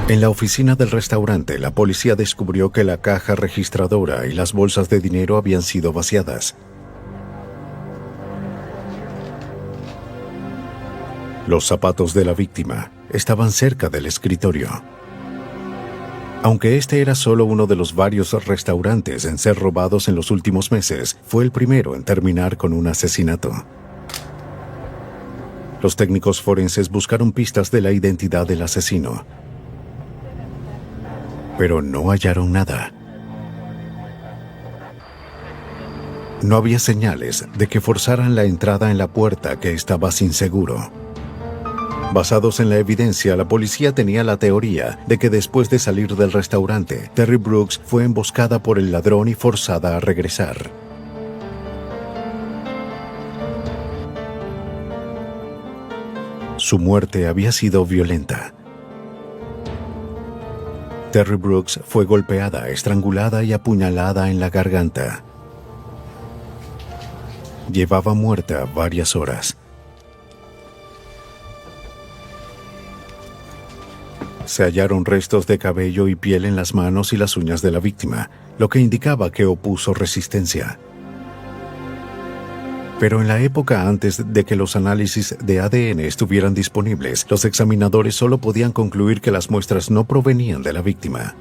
En la oficina del restaurante, la policía descubrió que la caja registradora y las bolsas de dinero habían sido vaciadas. Los zapatos de la víctima estaban cerca del escritorio. Aunque este era solo uno de los varios restaurantes en ser robados en los últimos meses, fue el primero en terminar con un asesinato. Los técnicos forenses buscaron pistas de la identidad del asesino, pero no hallaron nada. No había señales de que forzaran la entrada en la puerta que estaba sin seguro. Basados en la evidencia, la policía tenía la teoría de que después de salir del restaurante, Terry Brooks fue emboscada por el ladrón y forzada a regresar. Su muerte había sido violenta. Terry Brooks fue golpeada, estrangulada y apuñalada en la garganta. Llevaba muerta varias horas. Se hallaron restos de cabello y piel en las manos y las uñas de la víctima, lo que indicaba que opuso resistencia. Pero en la época antes de que los análisis de ADN estuvieran disponibles, los examinadores solo podían concluir que las muestras no provenían de la víctima.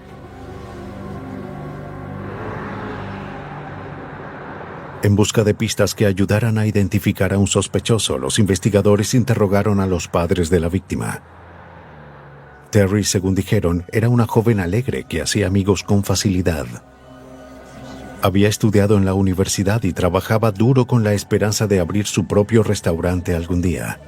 En busca de pistas que ayudaran a identificar a un sospechoso, los investigadores interrogaron a los padres de la víctima. Terry, según dijeron, era una joven alegre que hacía amigos con facilidad. Había estudiado en la universidad y trabajaba duro con la esperanza de abrir su propio restaurante algún día.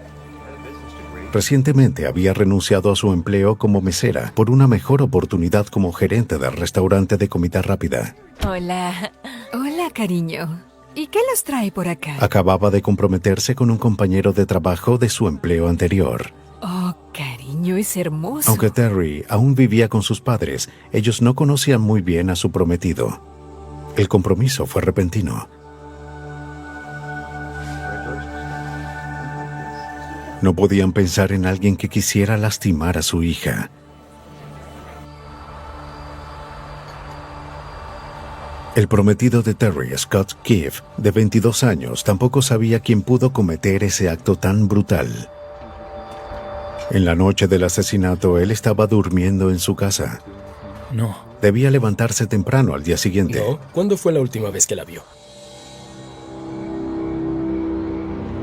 Recientemente había renunciado a su empleo como mesera por una mejor oportunidad como gerente del restaurante de comida rápida. Hola. Hola, cariño. ¿Y qué los trae por acá? Acababa de comprometerse con un compañero de trabajo de su empleo anterior. Oh, cariño, es hermoso. Aunque Terry aún vivía con sus padres, ellos no conocían muy bien a su prometido. El compromiso fue repentino. No podían pensar en alguien que quisiera lastimar a su hija. El prometido de Terry, Scott Keefe, de 22 años, tampoco sabía quién pudo cometer ese acto tan brutal. En la noche del asesinato, él estaba durmiendo en su casa. No. Debía levantarse temprano al día siguiente. No. ¿Cuándo fue la última vez que la vio?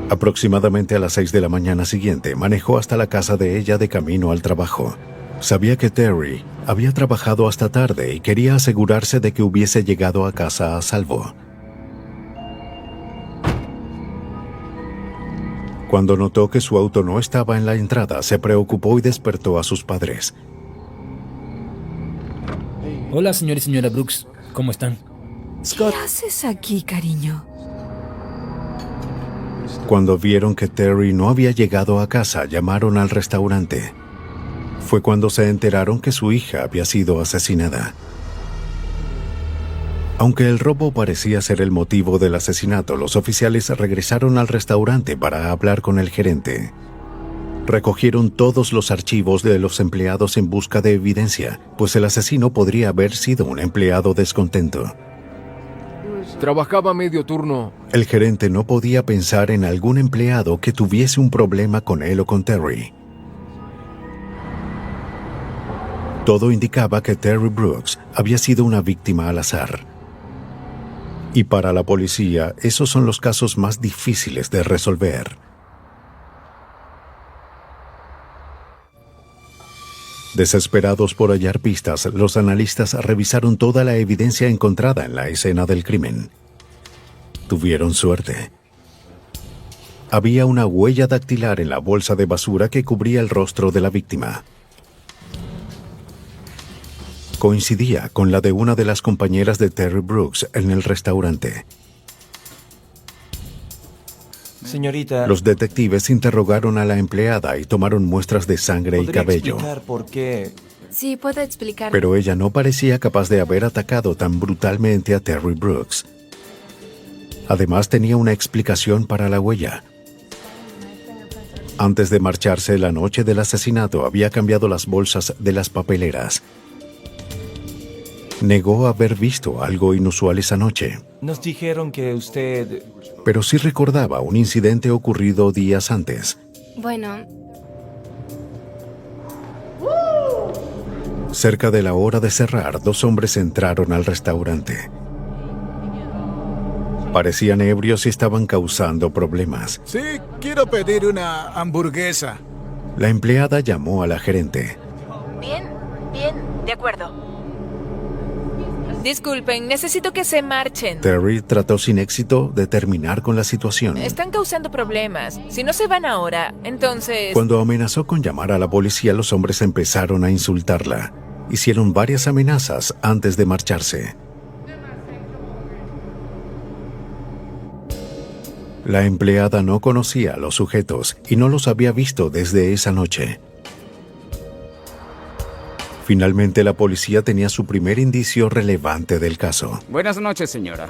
Aproximadamente a las 6 de la mañana siguiente, manejó hasta la casa de ella de camino al trabajo. Sabía que Terry había trabajado hasta tarde y quería asegurarse de que hubiese llegado a casa a salvo. Cuando notó que su auto no estaba en la entrada, se preocupó y despertó a sus padres. Hola, señor y señora Brooks. ¿Cómo están? Scott. ¿Qué haces aquí, cariño? Cuando vieron que Terry no había llegado a casa, llamaron al restaurante. Fue cuando se enteraron que su hija había sido asesinada. Aunque el robo parecía ser el motivo del asesinato, los oficiales regresaron al restaurante para hablar con el gerente. Recogieron todos los archivos de los empleados en busca de evidencia, pues el asesino podría haber sido un empleado descontento. Trabajaba medio turno. El gerente no podía pensar en algún empleado que tuviese un problema con él o con Terry. Todo indicaba que Terry Brooks había sido una víctima al azar. Y para la policía, esos son los casos más difíciles de resolver. Desesperados por hallar pistas, los analistas revisaron toda la evidencia encontrada en la escena del crimen. Tuvieron suerte. Había una huella dactilar en la bolsa de basura que cubría el rostro de la víctima. Coincidía con la de una de las compañeras de Terry Brooks en el restaurante. Señorita, los detectives interrogaron a la empleada y tomaron muestras de sangre y cabello. ¿Por qué? Sí, puedo explicar. Pero ella no parecía capaz de haber atacado tan brutalmente a Terry Brooks. Además, tenía una explicación para la huella. Antes de marcharse la noche del asesinato, había cambiado las bolsas de las papeleras. Negó haber visto algo inusual esa noche. Nos dijeron que usted... Pero sí recordaba un incidente ocurrido días antes. Bueno. Cerca de la hora de cerrar, dos hombres entraron al restaurante. Parecían ebrios y estaban causando problemas. Sí, quiero pedir una hamburguesa. La empleada llamó a la gerente. Bien, de acuerdo. Disculpen, necesito que se marchen. Terry trató sin éxito de terminar con la situación. Están causando problemas. Si no se van ahora, entonces... Cuando amenazó con llamar a la policía, los hombres empezaron a insultarla. Hicieron varias amenazas antes de marcharse. La empleada no conocía a los sujetos y no los había visto desde esa noche. Finalmente, la policía tenía su primer indicio relevante del caso. Buenas noches, señora.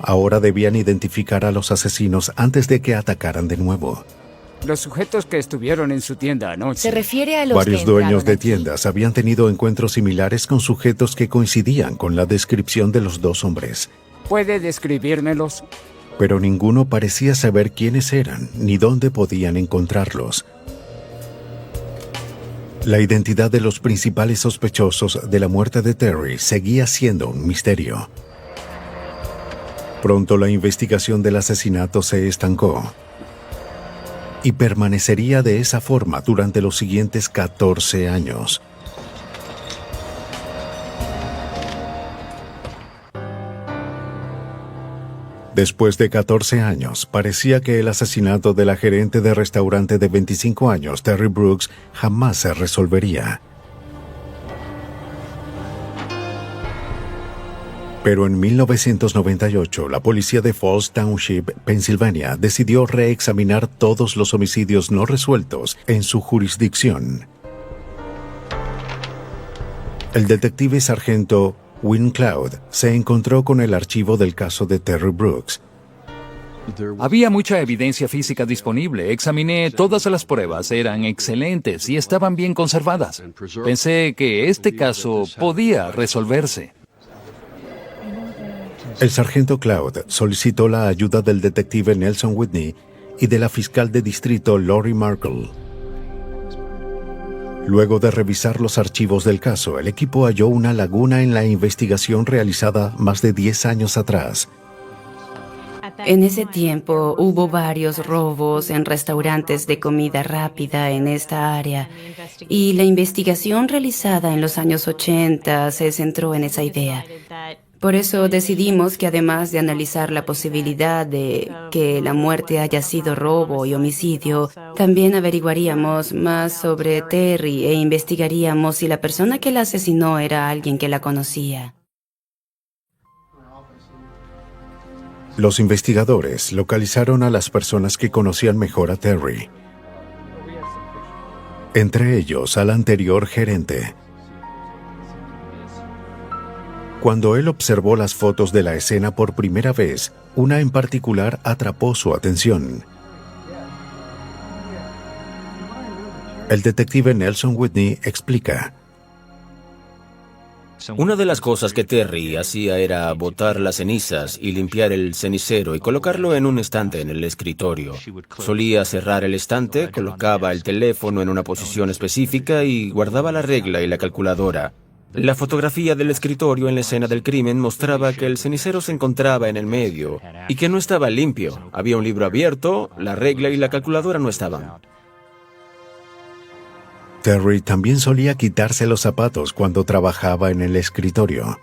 Ahora debían identificar a los asesinos antes de que atacaran de nuevo. Los sujetos que estuvieron en su tienda anoche. ¿Se refiere a los Varios que dueños de aquí? tiendas habían tenido encuentros similares con sujetos que coincidían con la descripción de los dos hombres. ¿Puede describírmelos? Pero ninguno parecía saber quiénes eran ni dónde podían encontrarlos. La identidad de los principales sospechosos de la muerte de Terry seguía siendo un misterio. Pronto la investigación del asesinato se estancó y permanecería de esa forma durante los siguientes 14 años. Después de 14 años, parecía que el asesinato de la gerente de restaurante de 25 años, Terry Brooks, jamás se resolvería. Pero en 1998, la policía de Falls Township, Pensilvania, decidió reexaminar todos los homicidios no resueltos en su jurisdicción. El detective sargento Win Cloud se encontró con el archivo del caso de Terry Brooks. Había mucha evidencia física disponible. Examiné todas las pruebas, eran excelentes y estaban bien conservadas. Pensé que este caso podía resolverse. El sargento Cloud solicitó la ayuda del detective Nelson Whitney y de la fiscal de distrito Lori Markle. Luego de revisar los archivos del caso, el equipo halló una laguna en la investigación realizada más de 10 años atrás. En ese tiempo hubo varios robos en restaurantes de comida rápida en esta área y la investigación realizada en los años 80 se centró en esa idea. Por eso decidimos que además de analizar la posibilidad de que la muerte haya sido robo y homicidio, también averiguaríamos más sobre Terry e investigaríamos si la persona que la asesinó era alguien que la conocía. Los investigadores localizaron a las personas que conocían mejor a Terry. Entre ellos, al anterior gerente. Cuando él observó las fotos de la escena por primera vez, una en particular atrapó su atención. El detective Nelson Whitney explica. Una de las cosas que Terry hacía era botar las cenizas y limpiar el cenicero y colocarlo en un estante en el escritorio. Solía cerrar el estante, colocaba el teléfono en una posición específica y guardaba la regla y la calculadora. La fotografía del escritorio en la escena del crimen mostraba que el cenicero se encontraba en el medio y que no estaba limpio. Había un libro abierto, la regla y la calculadora no estaban. Terry también solía quitarse los zapatos cuando trabajaba en el escritorio.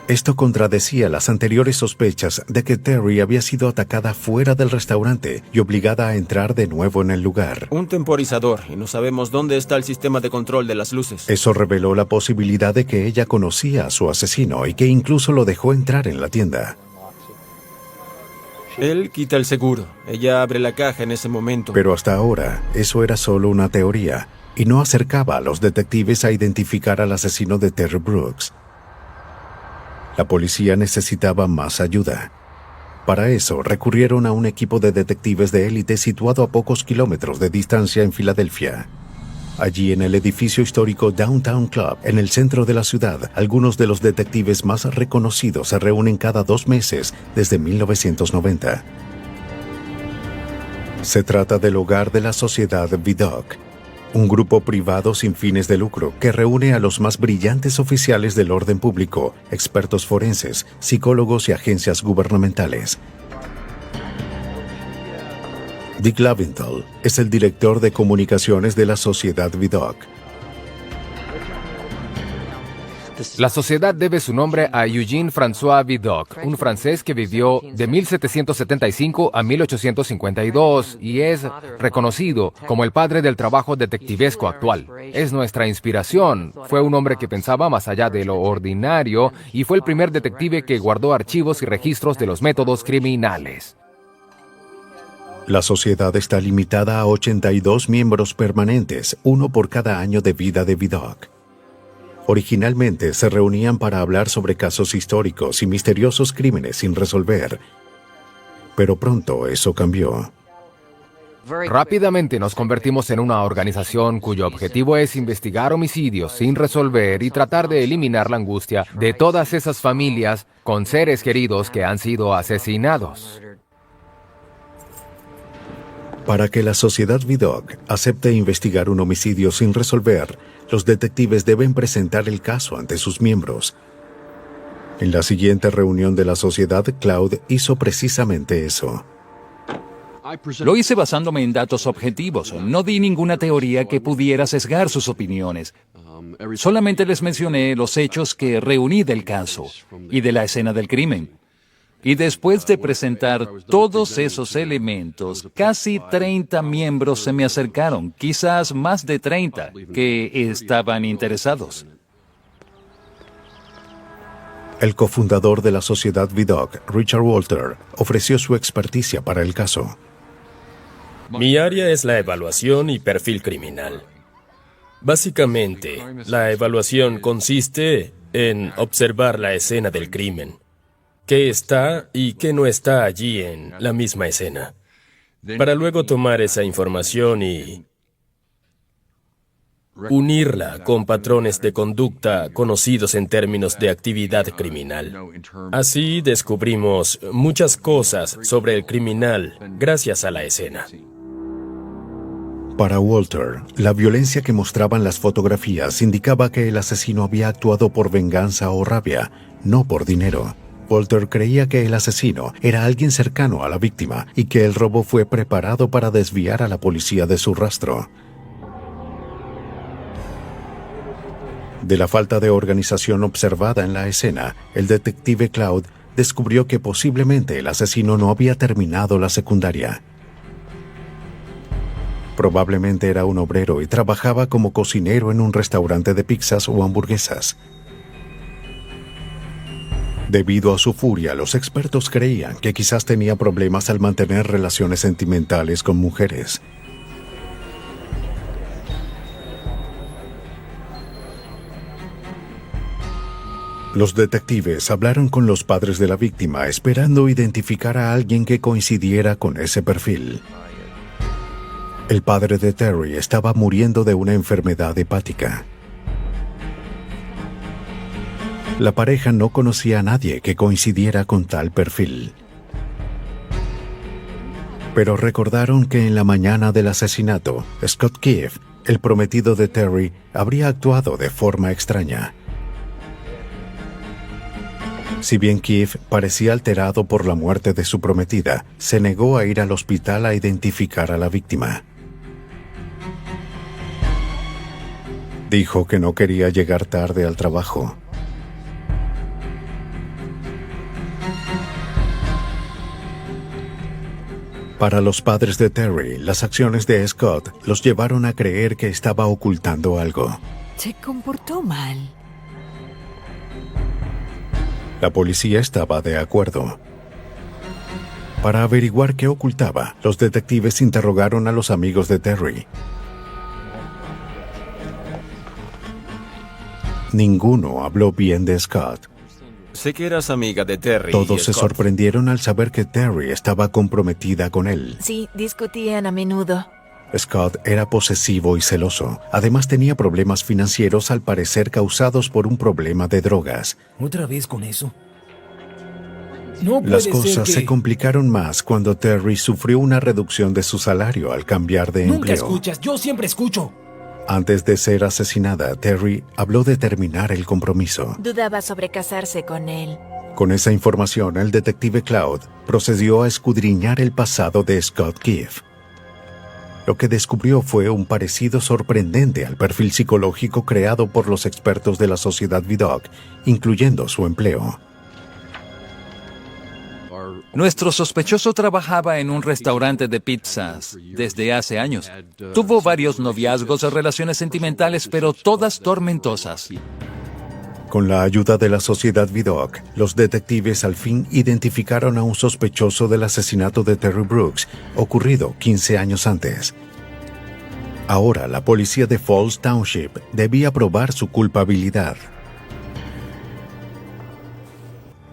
Esto contradecía las anteriores sospechas de que Terry había sido atacada fuera del restaurante y obligada a entrar de nuevo en el lugar. Un temporizador, y no sabemos dónde está el sistema de control de las luces. Eso reveló la posibilidad de que ella conocía a su asesino y que incluso lo dejó entrar en la tienda. Él quita el seguro. Ella abre la caja en ese momento. Pero hasta ahora, eso era solo una teoría y no acercaba a los detectives a identificar al asesino de Terry Brooks. La policía necesitaba más ayuda. Para eso, recurrieron a un equipo de detectives de élite situado a pocos kilómetros de distancia en Filadelfia. Allí, en el edificio histórico Downtown Club, en el centro de la ciudad, algunos de los detectives más reconocidos se reúnen cada 2 meses desde 1990. Se trata del hogar de la sociedad Vidocq, un grupo privado sin fines de lucro que reúne a los más brillantes oficiales del orden público, expertos forenses, psicólogos y agencias gubernamentales. Dick Lavinthal es el director de comunicaciones de la sociedad Vidocq. La sociedad debe su nombre a Eugène François Vidocq, un francés que vivió de 1775 a 1852 y es reconocido como el padre del trabajo detectivesco actual. Es nuestra inspiración. Fue un hombre que pensaba más allá de lo ordinario y fue el primer detective que guardó archivos y registros de los métodos criminales. La sociedad está limitada a 82 miembros permanentes, uno por cada año de vida de Vidocq. Originalmente se reunían para hablar sobre casos históricos y misteriosos crímenes sin resolver, pero pronto eso cambió. Rápidamente nos convertimos en una organización cuyo objetivo es investigar homicidios sin resolver y tratar de eliminar la angustia de todas esas familias con seres queridos que han sido asesinados. Para que la sociedad Vidocq acepte investigar un homicidio sin resolver, los detectives deben presentar el caso ante sus miembros. En la siguiente reunión de la sociedad, Claude hizo precisamente eso. Lo hice basándome en datos objetivos. No di ninguna teoría que pudiera sesgar sus opiniones. Solamente les mencioné los hechos que reuní del caso y de la escena del crimen. Y después de presentar todos esos elementos, casi 30 miembros se me acercaron, quizás más de 30, que estaban interesados. El cofundador de la sociedad Vidocq, Richard Walter, ofreció su experticia para el caso. Mi área es la evaluación y perfil criminal. Básicamente, la evaluación consiste en observar la escena del crimen. ¿Qué está y qué no está allí en la misma escena? Para luego tomar esa información y unirla con patrones de conducta conocidos en términos de actividad criminal. Así descubrimos muchas cosas sobre el criminal gracias a la escena. Para Walter, la violencia que mostraban las fotografías indicaba que el asesino había actuado por venganza o rabia, no por dinero. Walter creía que el asesino era alguien cercano a la víctima y que el robo fue preparado para desviar a la policía de su rastro. De la falta de organización observada en la escena, el detective Claude descubrió que posiblemente el asesino no había terminado la secundaria. Probablemente era un obrero y trabajaba como cocinero en un restaurante de pizzas o hamburguesas. Debido a su furia, los expertos creían que quizás tenía problemas al mantener relaciones sentimentales con mujeres. Los detectives hablaron con los padres de la víctima esperando identificar a alguien que coincidiera con ese perfil. El padre de Terry estaba muriendo de una enfermedad hepática. La pareja no conocía a nadie que coincidiera con tal perfil. Pero recordaron que en la mañana del asesinato, Scott Keefe, el prometido de Terry, habría actuado de forma extraña. Si bien Keefe parecía alterado por la muerte de su prometida, se negó a ir al hospital a identificar a la víctima. Dijo que no quería llegar tarde al trabajo. Para los padres de Terry, las acciones de Scott los llevaron a creer que estaba ocultando algo. Se comportó mal. La policía estaba de acuerdo. Para averiguar qué ocultaba, los detectives interrogaron a los amigos de Terry. Ninguno habló bien de Scott. Sé que eras amiga de Terry. Todos se sorprendieron al saber que Terry estaba comprometida con él. Sí, discutían a menudo. Scott era posesivo y celoso. Además tenía problemas financieros al parecer causados por un problema de drogas. ¿Otra vez con eso? No puede Las cosas ser que... se complicaron más cuando Terry sufrió una reducción de su salario al cambiar de empleo. Nunca escuchas, yo siempre escucho. Antes de ser asesinada, Terry habló de terminar el compromiso. Dudaba sobre casarse con él. Con esa información, el detective Claude procedió a escudriñar el pasado de Scott Keefe. Lo que descubrió fue un parecido sorprendente al perfil psicológico creado por los expertos de la Sociedad Vidocq, incluyendo su empleo. Nuestro sospechoso trabajaba en un restaurante de pizzas desde hace años. Tuvo varios noviazgos o relaciones sentimentales, pero todas tormentosas. Con la ayuda de la Sociedad Vidocq, los detectives al fin identificaron a un sospechoso del asesinato de Terry Brooks, ocurrido 15 años antes. Ahora la policía de Falls Township debía probar su culpabilidad.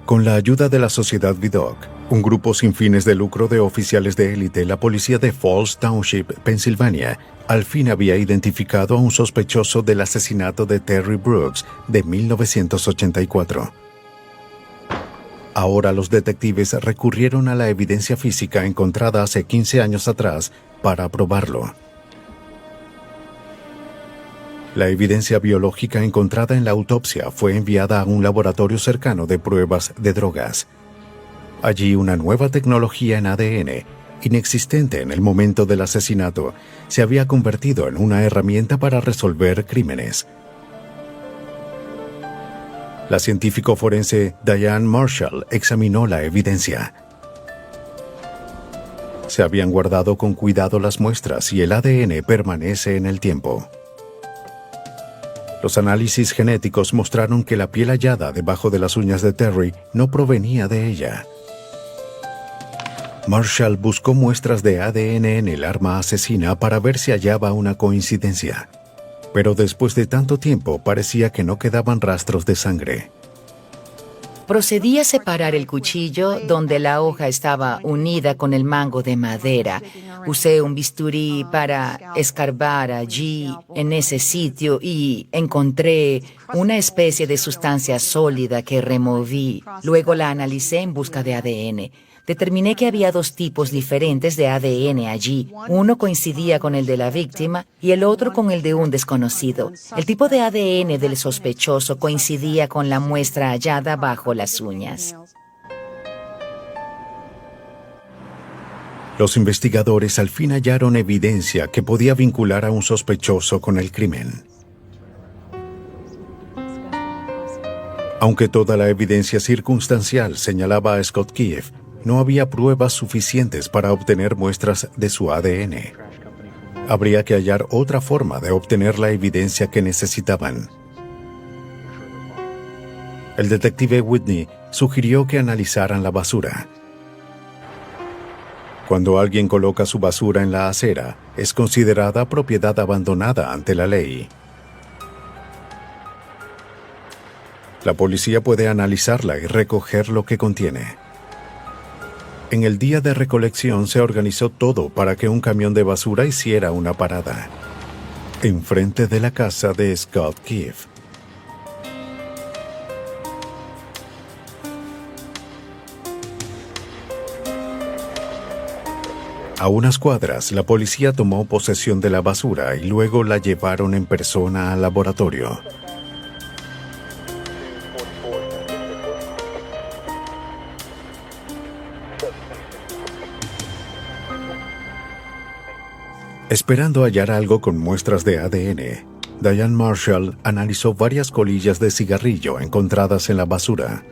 Con la ayuda de la Sociedad Vidocq, un grupo sin fines de lucro de oficiales de élite, la policía de Falls Township, Pensilvania, al fin había identificado a un sospechoso del asesinato de Terry Brooks de 1984. Ahora los detectives recurrieron a la evidencia física encontrada hace 15 años atrás para probarlo. La evidencia biológica encontrada en la autopsia fue enviada a un laboratorio cercano de pruebas de drogas. Allí una nueva tecnología en ADN, inexistente en el momento del asesinato, se había convertido en una herramienta para resolver crímenes. La científico forense Diane Marshall examinó la evidencia. Se habían guardado con cuidado las muestras y el ADN permanece en el tiempo. Los análisis genéticos mostraron que la piel hallada debajo de las uñas de Terry no provenía de ella. Marshall buscó muestras de ADN en el arma asesina para ver si hallaba una coincidencia. Pero después de tanto tiempo parecía que no quedaban rastros de sangre. Procedí a separar el cuchillo donde la hoja estaba unida con el mango de madera. Usé un bisturí para escarbar allí, en ese sitio, y encontré una especie de sustancia sólida que removí. Luego la analicé en busca de ADN. Determiné que había dos tipos diferentes de ADN allí. Uno coincidía con el de la víctima y el otro con el de un desconocido. El tipo de ADN del sospechoso coincidía con la muestra hallada bajo las uñas. Los investigadores al fin hallaron evidencia que podía vincular a un sospechoso con el crimen. Aunque toda la evidencia circunstancial señalaba a Scott Keefe, no había pruebas suficientes para obtener muestras de su ADN. Habría que hallar otra forma de obtener la evidencia que necesitaban. El detective Whitney sugirió que analizaran la basura. Cuando alguien coloca su basura en la acera, es considerada propiedad abandonada ante la ley. La policía puede analizarla y recoger lo que contiene. En el día de recolección se organizó todo para que un camión de basura hiciera una parada enfrente de la casa de Scott Keefe. A unas cuadras, la policía tomó posesión de la basura y luego la llevaron en persona al laboratorio. Esperando hallar algo con muestras de ADN, Diane Marshall analizó varias colillas de cigarrillo encontradas en la basura.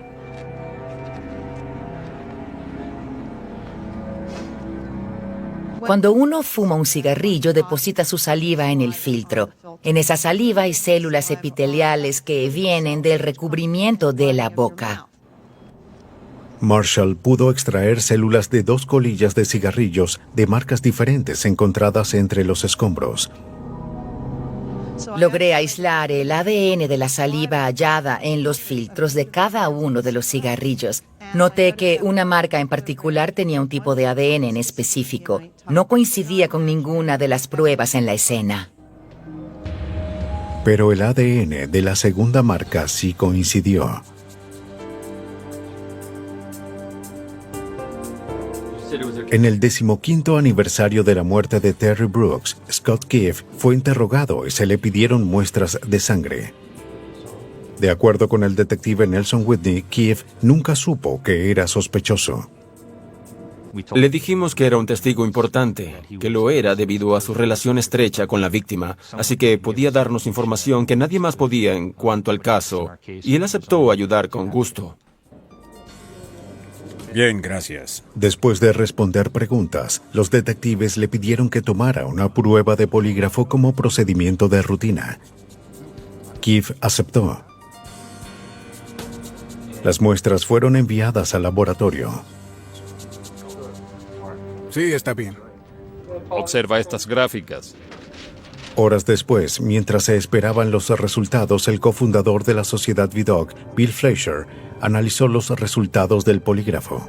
Cuando uno fuma un cigarrillo, deposita su saliva en el filtro. En esa saliva hay células epiteliales que vienen del recubrimiento de la boca. Marshall pudo extraer células de 2 colillas de cigarrillos de marcas diferentes encontradas entre los escombros. Logré aislar el ADN de la saliva hallada en los filtros de cada uno de los cigarrillos. Noté que una marca en particular tenía un tipo de ADN en específico. No coincidía con ninguna de las pruebas en la escena. Pero el ADN de la segunda marca sí coincidió. En el 15º aniversario de la muerte de Terry Brooks, Scott Keefe fue interrogado y se le pidieron muestras de sangre. De acuerdo con el detective Nelson Whitney, Keefe nunca supo que era sospechoso. Le dijimos que era un testigo importante, que lo era debido a su relación estrecha con la víctima, así que podía darnos información que nadie más podía en cuanto al caso, y él aceptó ayudar con gusto. Bien, gracias. Después de responder preguntas, los detectives le pidieron que tomara una prueba de polígrafo como procedimiento de rutina. Keefe aceptó. Las muestras fueron enviadas al laboratorio. Sí, está bien. Observa estas gráficas. Horas después, mientras se esperaban los resultados, el cofundador de la sociedad Vidocq, Bill Fleischer, analizó los resultados del polígrafo.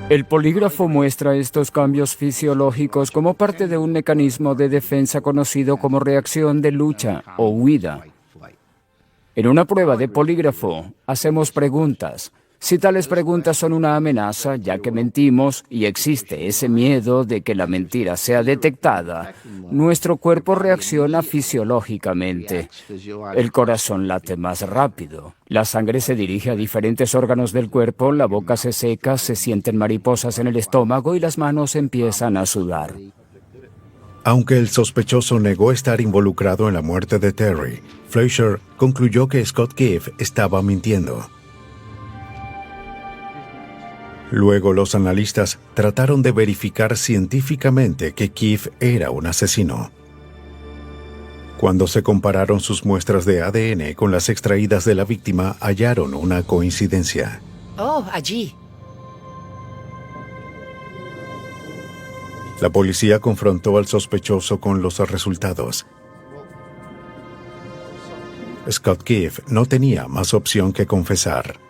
El polígrafo muestra estos cambios fisiológicos como parte de un mecanismo de defensa conocido como reacción de lucha o huida. En una prueba de polígrafo, hacemos preguntas. Si tales preguntas son una amenaza, ya que mentimos y existe ese miedo de que la mentira sea detectada, nuestro cuerpo reacciona fisiológicamente. El corazón late más rápido, la sangre se dirige a diferentes órganos del cuerpo, la boca se seca, se sienten mariposas en el estómago y las manos empiezan a sudar. Aunque el sospechoso negó estar involucrado en la muerte de Terry, Fleischer concluyó que Scott Keefe estaba mintiendo. Luego los analistas trataron de verificar científicamente que Keefe era un asesino. Cuando se compararon sus muestras de ADN con las extraídas de la víctima, hallaron una coincidencia. Oh, allí. La policía confrontó al sospechoso con los resultados. Scott Keefe no tenía más opción que confesar.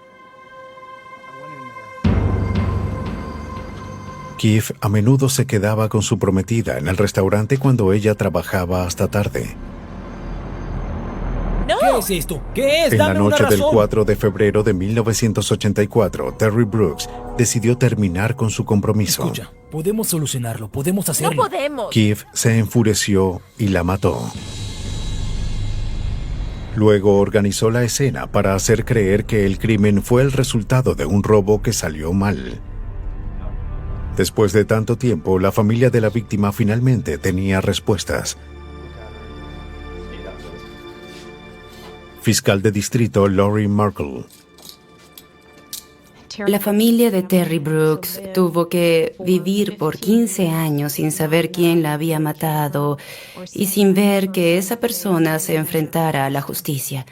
Keefe a menudo se quedaba con su prometida en el restaurante cuando ella trabajaba hasta tarde. ¡No! ¿Qué es esto? ¿Qué es? En Dame la noche una del razón. 4 de febrero de 1984, Terry Brooks decidió terminar con su compromiso. Escucha, podemos solucionarlo, podemos hacerlo. ¡No podemos! Keefe se enfureció y la mató. Luego organizó la escena para hacer creer que el crimen fue el resultado de un robo que salió mal. Después de tanto tiempo, la familia de la víctima finalmente tenía respuestas. Fiscal de distrito Lori Markle. La familia de Terry Brooks tuvo que vivir por 15 años sin saber quién la había matado y sin ver que esa persona se enfrentara a la justicia.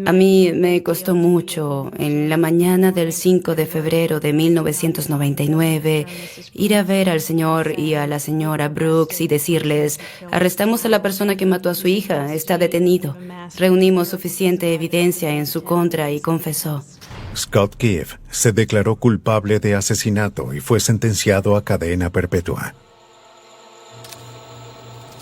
A mí me costó mucho, en la mañana del 5 de febrero de 1999, ir a ver al señor y a la señora Brooks y decirles: arrestamos a la persona que mató a su hija, está detenido. Reunimos suficiente evidencia en su contra y confesó. Scott Keefe se declaró culpable de asesinato y fue sentenciado a cadena perpetua.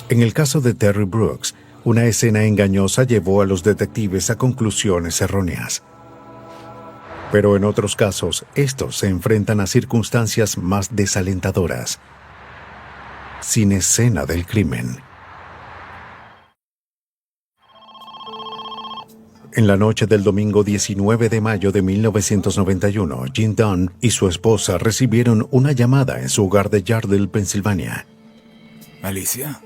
En el caso de Terry Brooks, una escena engañosa llevó a los detectives a conclusiones erróneas. Pero en otros casos, estos se enfrentan a circunstancias más desalentadoras. Sin escena del crimen. En la noche del domingo 19 de mayo de 1991, Jim Dunn y su esposa recibieron una llamada en su hogar de Yardley, Pensilvania. ¿Alicia?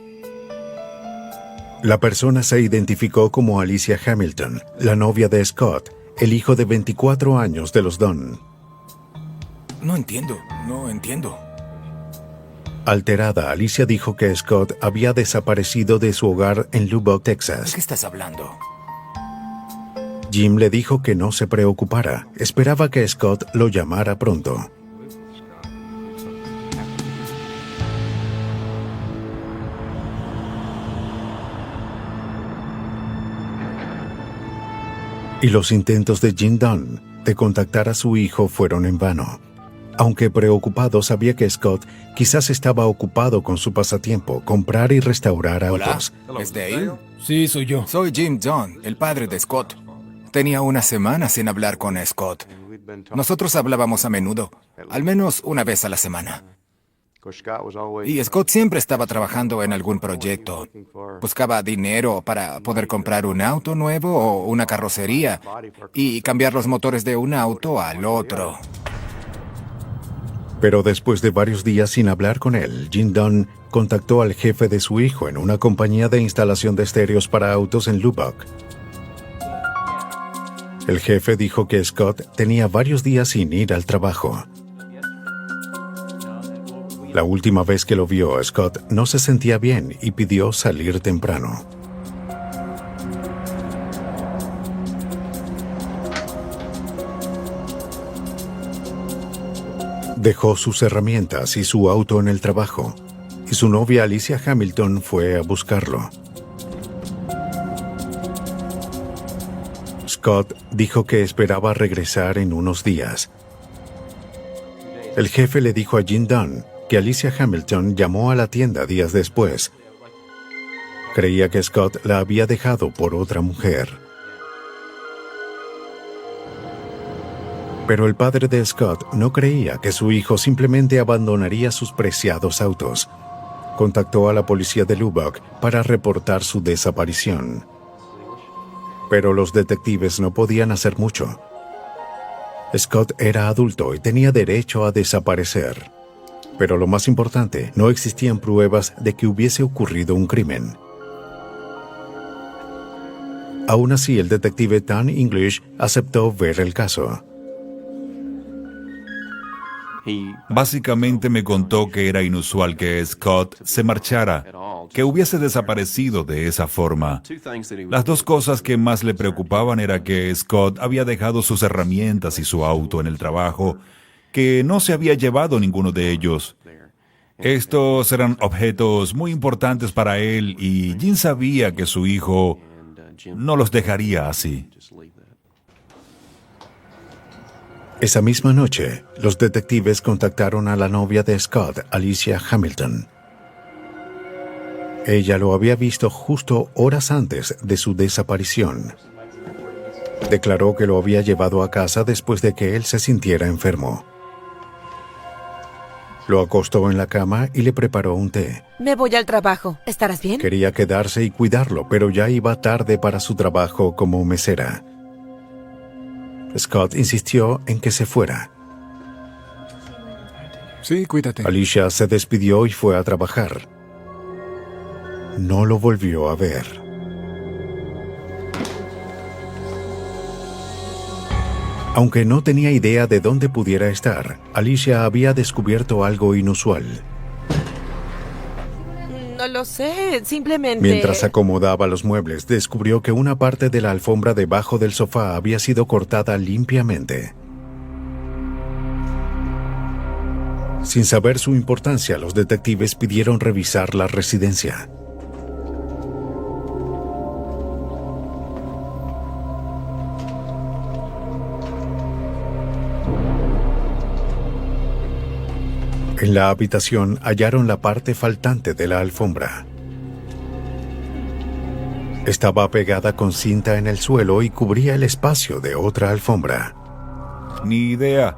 La persona se identificó como Alicia Hamilton, la novia de Scott, el hijo de 24 años de los Dunn. No entiendo. Alterada, Alicia dijo que Scott había desaparecido de su hogar en Lubbock, Texas. ¿De qué estás hablando? Jim le dijo que no se preocupara, esperaba que Scott lo llamara pronto. Y los intentos de Jim Dunn de contactar a su hijo fueron en vano. Aunque preocupado, sabía que Scott quizás estaba ocupado con su pasatiempo, comprar y restaurar autos. ¿Es de ahí? Sí, soy yo. Soy Jim Dunn, el padre de Scott. Tenía una semana sin hablar con Scott. Nosotros hablábamos a menudo, al menos una vez a la semana. Y Scott siempre estaba trabajando en algún proyecto. Buscaba dinero para poder comprar un auto nuevo o una carrocería y cambiar los motores de un auto al otro. Pero después de varios días sin hablar con él, Jim Dunn contactó al jefe de su hijo en una compañía de instalación de estéreos para autos en Lubbock. El jefe dijo que Scott tenía varios días sin ir al trabajo. La última vez que lo vio, Scott no se sentía bien y pidió salir temprano. Dejó sus herramientas y su auto en el trabajo, y su novia Alicia Hamilton fue a buscarlo. Scott dijo que esperaba regresar en unos días. El jefe le dijo a Jim Dunn que Alicia Hamilton llamó a la tienda días después. Creía que Scott la había dejado por otra mujer. Pero el padre de Scott no creía que su hijo simplemente abandonaría sus preciados autos. Contactó a la policía de Lubbock para reportar su desaparición. Pero los detectives no podían hacer mucho. Scott era adulto y tenía derecho a desaparecer. Pero lo más importante, no existían pruebas de que hubiese ocurrido un crimen. Aún así, el detective Dan English aceptó ver el caso. Básicamente me contó que era inusual que Scott se marchara, que hubiese desaparecido de esa forma. Las dos cosas que más le preocupaban era que Scott había dejado sus herramientas y su auto en el trabajo, que no se había llevado ninguno de ellos. Estos eran objetos muy importantes para él y Jim sabía que su hijo no los dejaría así. Esa misma noche, los detectives contactaron a la novia de Scott, Alicia Hamilton. Ella lo había visto justo horas antes de su desaparición. Declaró que lo había llevado a casa después de que él se sintiera enfermo. Lo acostó en la cama y le preparó un té. Me voy al trabajo. ¿Estarás bien? Quería quedarse y cuidarlo, pero ya iba tarde para su trabajo como mesera. Scott insistió en que se fuera. Sí, cuídate. Alicia se despidió y fue a trabajar. No lo volvió a ver. Aunque no tenía idea de dónde pudiera estar, Alicia había descubierto algo inusual. No lo sé, simplemente... Mientras acomodaba los muebles, descubrió que una parte de la alfombra debajo del sofá había sido cortada limpiamente. Sin saber su importancia, los detectives pidieron revisar la residencia. En la habitación hallaron la parte faltante de la alfombra. Estaba pegada con cinta en el suelo y cubría el espacio de otra alfombra. Ni idea.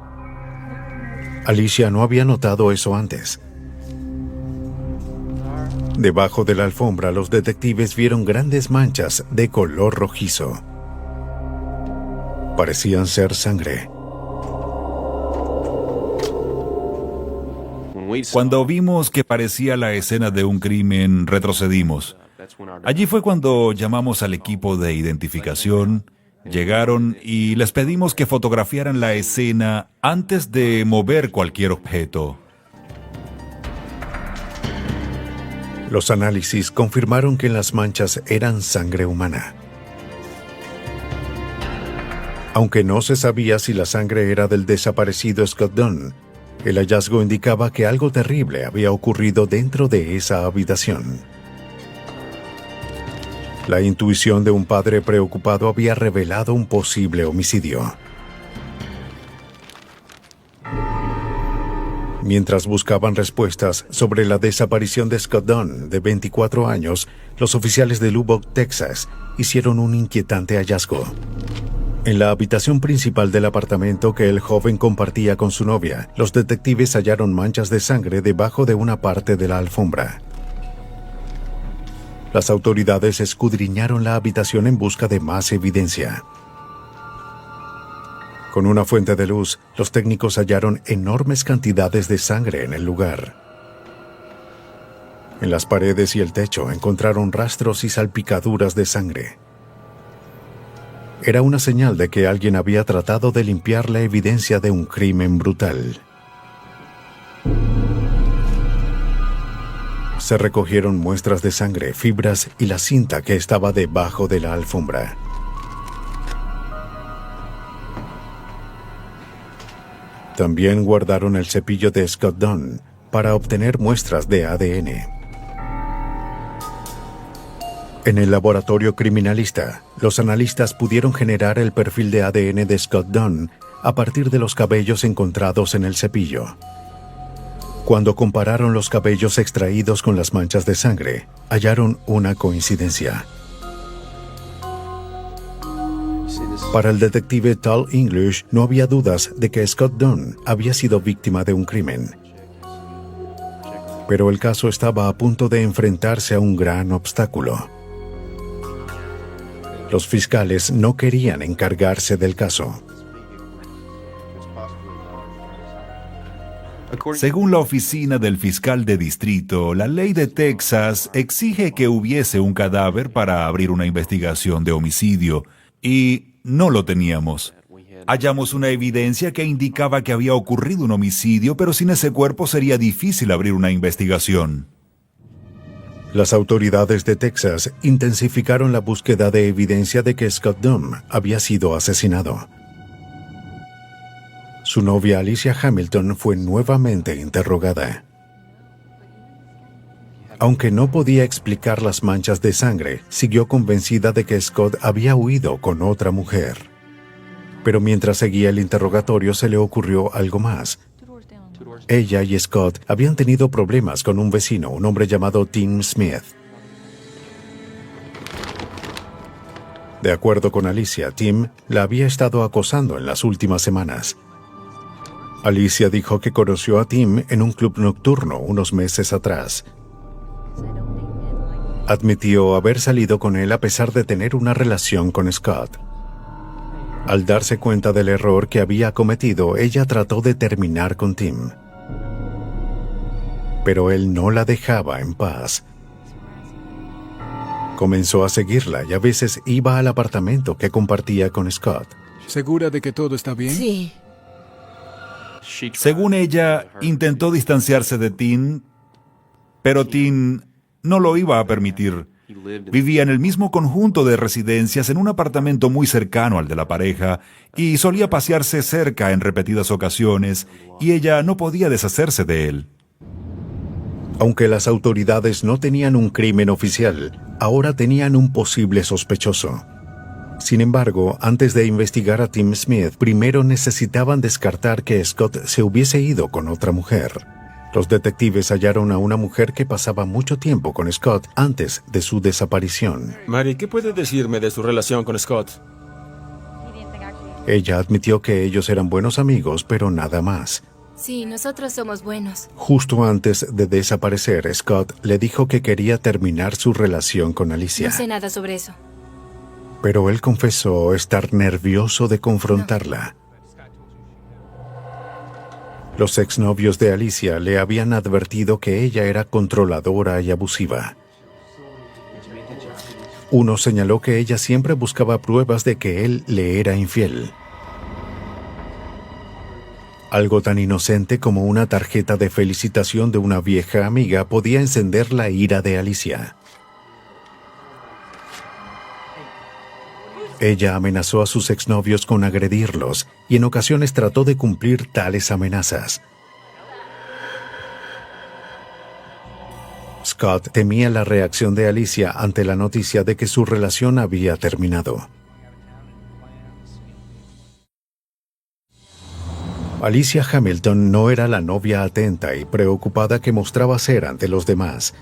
Alicia no había notado eso antes. Debajo de la alfombra, los detectives vieron grandes manchas de color rojizo. Parecían ser sangre. Cuando vimos que parecía la escena de un crimen, retrocedimos. Allí fue cuando llamamos al equipo de identificación, llegaron y les pedimos que fotografiaran la escena antes de mover cualquier objeto. Los análisis confirmaron que las manchas eran sangre humana. Aunque no se sabía si la sangre era del desaparecido Scott Dunn, el hallazgo indicaba que algo terrible había ocurrido dentro de esa habitación. La intuición de un padre preocupado había revelado un posible homicidio. Mientras buscaban respuestas sobre la desaparición de Scott Dunn, de 24 años, los oficiales de Lubbock, Texas, hicieron un inquietante hallazgo. En la habitación principal del apartamento que el joven compartía con su novia, los detectives hallaron manchas de sangre debajo de una parte de la alfombra. Las autoridades escudriñaron la habitación en busca de más evidencia. Con una fuente de luz, los técnicos hallaron enormes cantidades de sangre en el lugar. En las paredes y el techo encontraron rastros y salpicaduras de sangre. Era una señal de que alguien había tratado de limpiar la evidencia de un crimen brutal. Se recogieron muestras de sangre, fibras y la cinta que estaba debajo de la alfombra. También guardaron el cepillo de Scott Dunn para obtener muestras de ADN. En el laboratorio criminalista, los analistas pudieron generar el perfil de ADN de Scott Dunn a partir de los cabellos encontrados en el cepillo. Cuando compararon los cabellos extraídos con las manchas de sangre, hallaron una coincidencia. Para el detective Tal English no había dudas de que Scott Dunn había sido víctima de un crimen. Pero el caso estaba a punto de enfrentarse a un gran obstáculo. Los fiscales no querían encargarse del caso. Según la oficina del fiscal de distrito, la ley de Texas exige que hubiese un cadáver para abrir una investigación de homicidio, y no lo teníamos. Hallamos una evidencia que indicaba que había ocurrido un homicidio, pero sin ese cuerpo sería difícil abrir una investigación. Las autoridades de Texas intensificaron la búsqueda de evidencia de que Scott Dunn había sido asesinado. Su novia Alicia Hamilton fue nuevamente interrogada. Aunque no podía explicar las manchas de sangre, siguió convencida de que Scott había huido con otra mujer. Pero mientras seguía el interrogatorio se le ocurrió algo más. Ella y Scott habían tenido problemas con un vecino, un hombre llamado Tim Smith. De acuerdo con Alicia, Tim la había estado acosando en las últimas semanas. Alicia dijo que conoció a Tim en un club nocturno unos meses atrás. Admitió haber salido con él a pesar de tener una relación con Scott. Al darse cuenta del error que había cometido, ella trató de terminar con Tim. Pero él no la dejaba en paz. Comenzó a seguirla y a veces iba al apartamento que compartía con Scott. ¿Segura de que todo está bien? Sí. Según ella, intentó distanciarse de Tim, pero Tim no lo iba a permitir. Vivía en el mismo conjunto de residencias en un apartamento muy cercano al de la pareja y solía pasearse cerca en repetidas ocasiones, y ella no podía deshacerse de él. Aunque las autoridades no tenían un crimen oficial, ahora tenían un posible sospechoso. Sin embargo, antes de investigar a Tim Smith, primero necesitaban descartar que Scott se hubiese ido con otra mujer. Los detectives hallaron a una mujer que pasaba mucho tiempo con Scott antes de su desaparición. Mary, ¿qué puede decirme de su relación con Scott? Ella admitió que ellos eran buenos amigos, pero nada más. Sí, nosotros somos buenos. Justo antes de desaparecer, Scott le dijo que quería terminar su relación con Alicia. No sé nada sobre eso. Pero él confesó estar nervioso de confrontarla. Los exnovios de Alicia le habían advertido que ella era controladora y abusiva. Uno señaló que ella siempre buscaba pruebas de que él le era infiel. Algo tan inocente como una tarjeta de felicitación de una vieja amiga podía encender la ira de Alicia. Ella amenazó a sus exnovios con agredirlos y en ocasiones trató de cumplir tales amenazas. Scott temía la reacción de Alicia ante la noticia de que su relación había terminado. Alicia Hamilton no era la novia atenta y preocupada que mostraba ser ante los demás.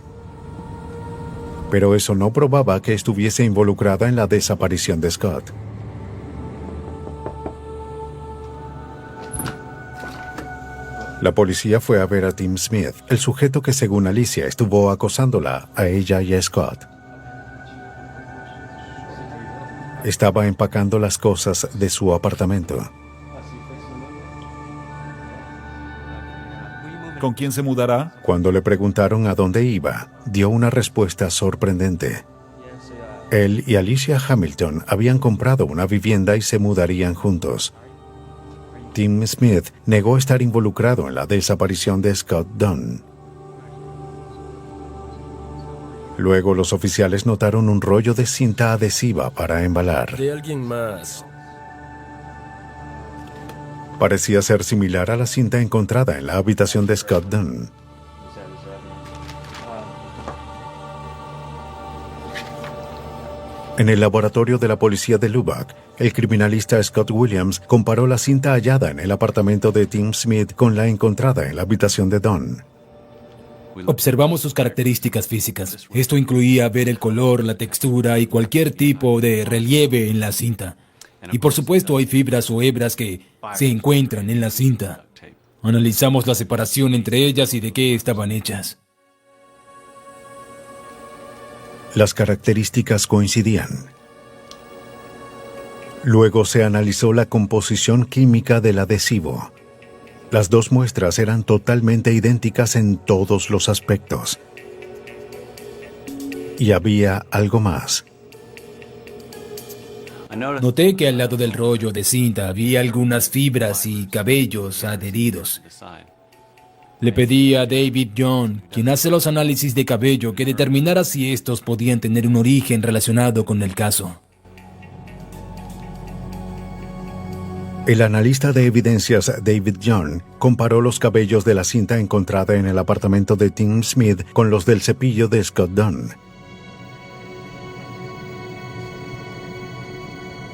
Pero eso no probaba que estuviese involucrada en la desaparición de Scott. La policía fue a ver a Tim Smith, el sujeto que según Alicia estuvo acosándola a ella y a Scott. Estaba empacando las cosas de su apartamento. ¿Con quién se mudará? Cuando le preguntaron a dónde iba, dio una respuesta sorprendente. Él y Alicia Hamilton habían comprado una vivienda y se mudarían juntos. Tim Smith negó estar involucrado en la desaparición de Scott Dunn. Luego los oficiales notaron un rollo de cinta adhesiva para embalar. De alguien más. Parecía ser similar a la cinta encontrada en la habitación de Scott Dunn. En el laboratorio de la policía de Lubbock, el criminalista Scott Williams comparó la cinta hallada en el apartamento de Tim Smith con la encontrada en la habitación de Dunn. Observamos sus características físicas. Esto incluía ver el color, la textura y cualquier tipo de relieve en la cinta. Y por supuesto hay fibras o hebras que se encuentran en la cinta. Analizamos la separación entre ellas y de qué estaban hechas. Las características coincidían. Luego se analizó la composición química del adhesivo. Las dos muestras eran totalmente idénticas en todos los aspectos. Y había algo más. Noté que al lado del rollo de cinta había algunas fibras y cabellos adheridos. Le pedí a David John, quien hace los análisis de cabello, que determinara si estos podían tener un origen relacionado con el caso. El analista de evidencias David John comparó los cabellos de la cinta encontrada en el apartamento de Tim Smith con los del cepillo de Scott Dunn.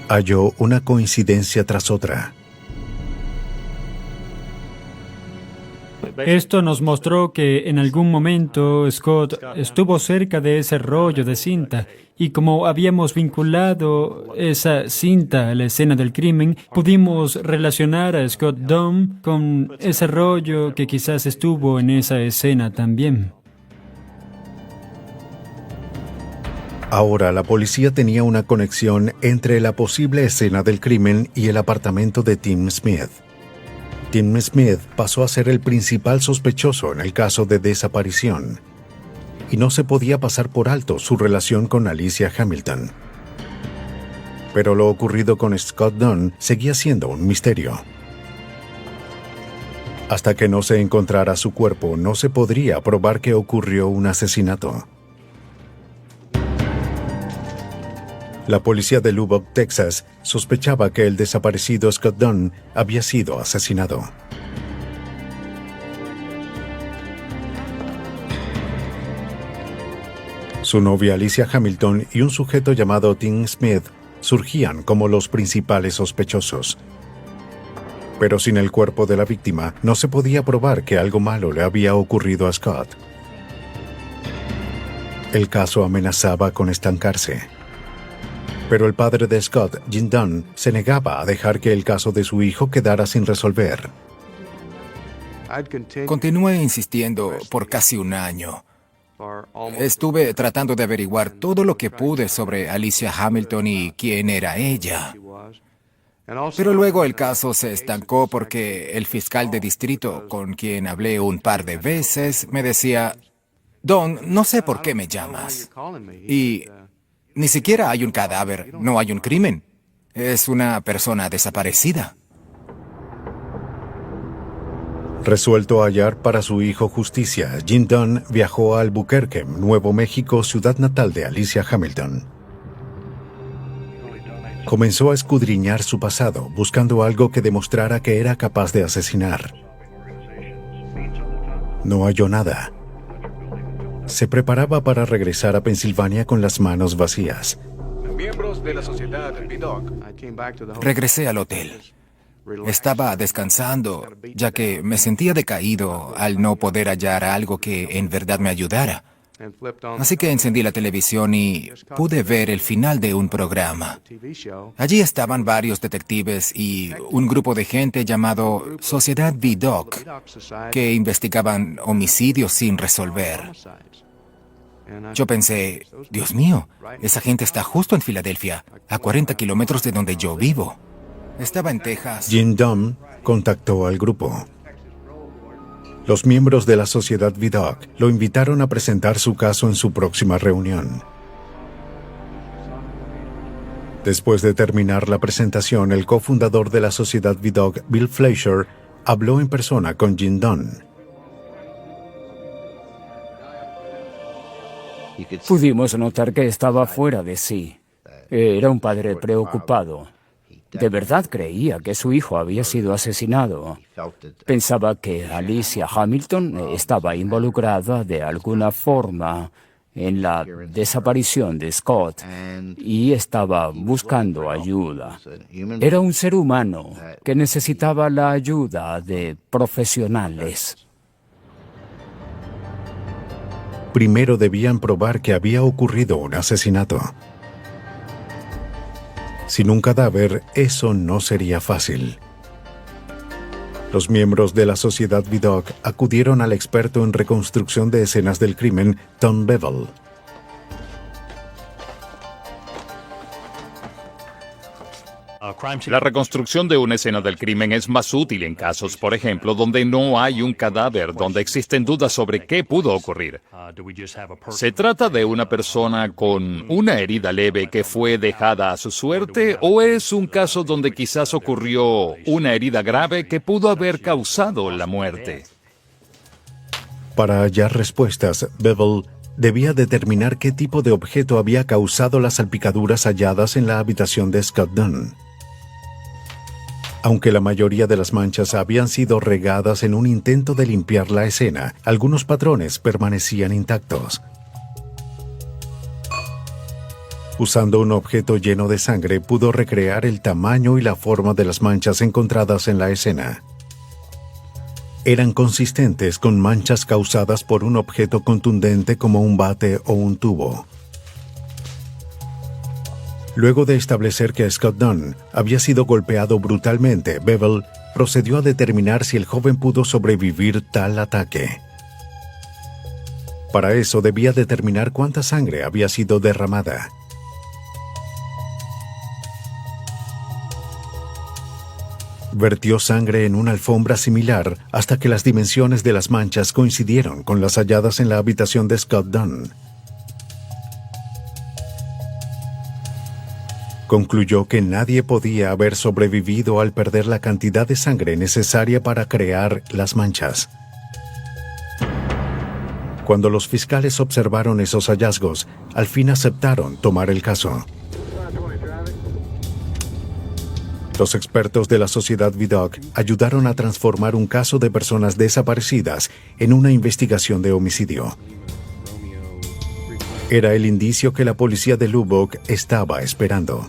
Halló una coincidencia tras otra. Esto nos mostró que en algún momento Scott estuvo cerca de ese rollo de cinta y como habíamos vinculado esa cinta a la escena del crimen, pudimos relacionar a Scott Dunn con ese rollo que quizás estuvo en esa escena también. Ahora la policía tenía una conexión entre la posible escena del crimen y el apartamento de Tim Smith. Tim Smith pasó a ser el principal sospechoso en el caso de desaparición, y no se podía pasar por alto su relación con Alicia Hamilton. Pero lo ocurrido con Scott Dunn seguía siendo un misterio. Hasta que no se encontrara su cuerpo, no se podría probar que ocurrió un asesinato. La policía de Lubbock, Texas, sospechaba que el desaparecido Scott Dunn había sido asesinado. Su novia Alicia Hamilton y un sujeto llamado Tim Smith surgían como los principales sospechosos. Pero sin el cuerpo de la víctima, no se podía probar que algo malo le había ocurrido a Scott. El caso amenazaba con estancarse. Pero el padre de Scott, Jim Dunn, se negaba a dejar que el caso de su hijo quedara sin resolver. Continué insistiendo por casi un año. Estuve tratando de averiguar todo lo que pude sobre Alicia Hamilton y quién era ella. Pero luego el caso se estancó porque el fiscal de distrito, con quien hablé un par de veces, me decía: Don, no sé por qué me llamas. Y ni siquiera hay un cadáver, no hay un crimen. Es una persona desaparecida. Resuelto a hallar para su hijo justicia, Jim Dunn viajó a Albuquerque, Nuevo México, ciudad natal de Alicia Hamilton. Comenzó a escudriñar su pasado, buscando algo que demostrara que era capaz de asesinar. No halló nada. Se preparaba para regresar a Pensilvania con las manos vacías. Miembros de la sociedad Vidocq. Regresé al hotel. Estaba descansando, ya que me sentía decaído al no poder hallar algo que en verdad me ayudara. Así que encendí la televisión y pude ver el final de un programa. Allí estaban varios detectives y un grupo de gente llamado Sociedad Vidocq, que investigaban homicidios sin resolver. Yo pensé, Dios mío, esa gente está justo en Filadelfia, a 40 kilómetros de donde yo vivo. Estaba en Texas. Jim Dunn contactó al grupo. Los miembros de la Sociedad Vidocq lo invitaron a presentar su caso en su próxima reunión. Después de terminar la presentación, el cofundador de la Sociedad Vidocq, Bill Fleischer, habló en persona con Jim Dunn. Pudimos notar que estaba fuera de sí. Era un padre preocupado. De verdad creía que su hijo había sido asesinado. Pensaba que Alicia Hamilton estaba involucrada de alguna forma en la desaparición de Scott y estaba buscando ayuda. Era un ser humano que necesitaba la ayuda de profesionales. Primero debían probar que había ocurrido un asesinato. Sin un cadáver, eso no sería fácil. Los miembros de la Sociedad Vidocq acudieron al experto en reconstrucción de escenas del crimen, Tom Bevel. La reconstrucción de una escena del crimen es más útil en casos, por ejemplo, donde no hay un cadáver, donde existen dudas sobre qué pudo ocurrir. ¿Se trata de una persona con una herida leve que fue dejada a su suerte o es un caso donde quizás ocurrió una herida grave que pudo haber causado la muerte? Para hallar respuestas, Bevel debía determinar qué tipo de objeto había causado las salpicaduras halladas en la habitación de Scott Dunn. Aunque la mayoría de las manchas habían sido regadas en un intento de limpiar la escena, algunos patrones permanecían intactos. Usando un objeto lleno de sangre, pudo recrear el tamaño y la forma de las manchas encontradas en la escena. Eran consistentes con manchas causadas por un objeto contundente como un bate o un tubo. Luego de establecer que Scott Dunn había sido golpeado brutalmente, Bevel procedió a determinar si el joven pudo sobrevivir tal ataque. Para eso debía determinar cuánta sangre había sido derramada. Vertió sangre en una alfombra similar hasta que las dimensiones de las manchas coincidieron con las halladas en la habitación de Scott Dunn. Concluyó que nadie podía haber sobrevivido al perder la cantidad de sangre necesaria para crear las manchas. Cuando los fiscales observaron esos hallazgos, al fin aceptaron tomar el caso. Los expertos de la Sociedad Vidocq ayudaron a transformar un caso de personas desaparecidas en una investigación de homicidio. Era el indicio que la policía de Lubbock estaba esperando.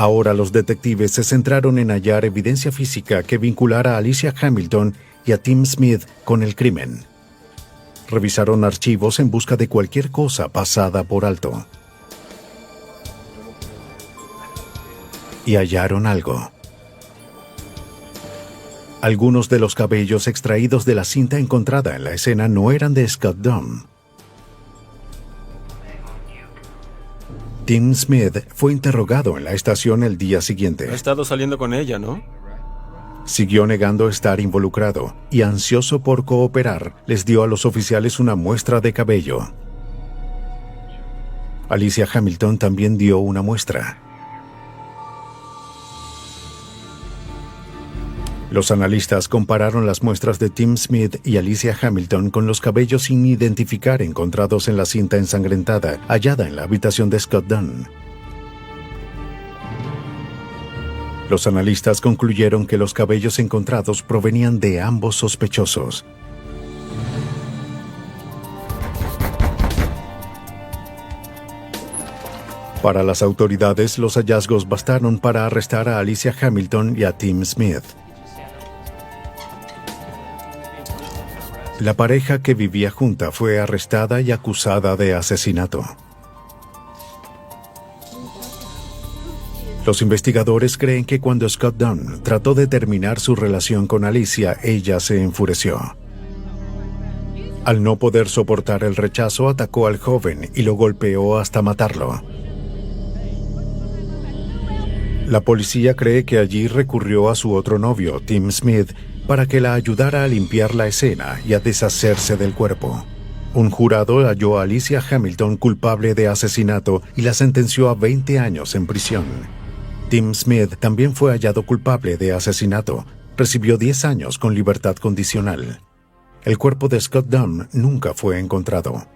Ahora los detectives se centraron en hallar evidencia física que vinculara a Alicia Hamilton y a Tim Smith con el crimen. Revisaron archivos en busca de cualquier cosa pasada por alto. Y hallaron algo. Algunos de los cabellos extraídos de la cinta encontrada en la escena no eran de Scott Dunn. Tim Smith fue interrogado en la estación el día siguiente. Ha estado saliendo con ella, ¿no? Siguió negando estar involucrado y, ansioso por cooperar, les dio a los oficiales una muestra de cabello. Alicia Hamilton también dio una muestra. Los analistas compararon las muestras de Tim Smith y Alicia Hamilton con los cabellos sin identificar encontrados en la cinta ensangrentada hallada en la habitación de Scott Dunn. Los analistas concluyeron que los cabellos encontrados provenían de ambos sospechosos. Para las autoridades, los hallazgos bastaron para arrestar a Alicia Hamilton y a Tim Smith. La pareja que vivía junta fue arrestada y acusada de asesinato. Los investigadores creen que cuando Scott Dunn trató de terminar su relación con Alicia, ella se enfureció. Al no poder soportar el rechazo, atacó al joven y lo golpeó hasta matarlo. La policía cree que allí recurrió a su otro novio, Tim Smith, para que la ayudara a limpiar la escena y a deshacerse del cuerpo. Un jurado halló a Alicia Hamilton culpable de asesinato y la sentenció a 20 años en prisión. Tim Smith también fue hallado culpable de asesinato. Recibió 10 años con libertad condicional. El cuerpo de Scott Dunn nunca fue encontrado.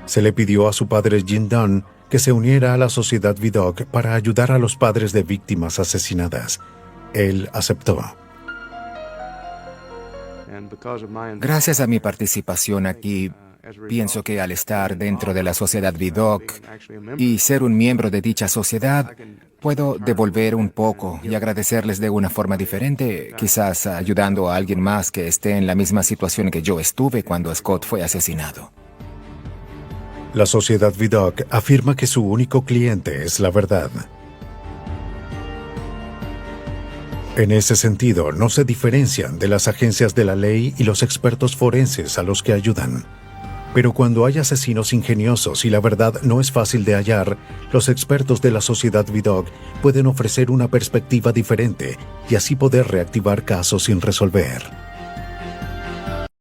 Se le pidió a su padre Jim Dunn que se uniera a la Sociedad Vidocq para ayudar a los padres de víctimas asesinadas. Él aceptó. Gracias a mi participación aquí, pienso que al estar dentro de la Sociedad Vidocq y ser un miembro de dicha sociedad, puedo devolver un poco y agradecerles de una forma diferente, quizás ayudando a alguien más que esté en la misma situación que yo estuve cuando Scott fue asesinado. La Sociedad Vidocq afirma que su único cliente es la verdad. En ese sentido, no se diferencian de las agencias de la ley y los expertos forenses a los que ayudan. Pero cuando hay asesinos ingeniosos y la verdad no es fácil de hallar, los expertos de la Sociedad Vidocq pueden ofrecer una perspectiva diferente y así poder reactivar casos sin resolver.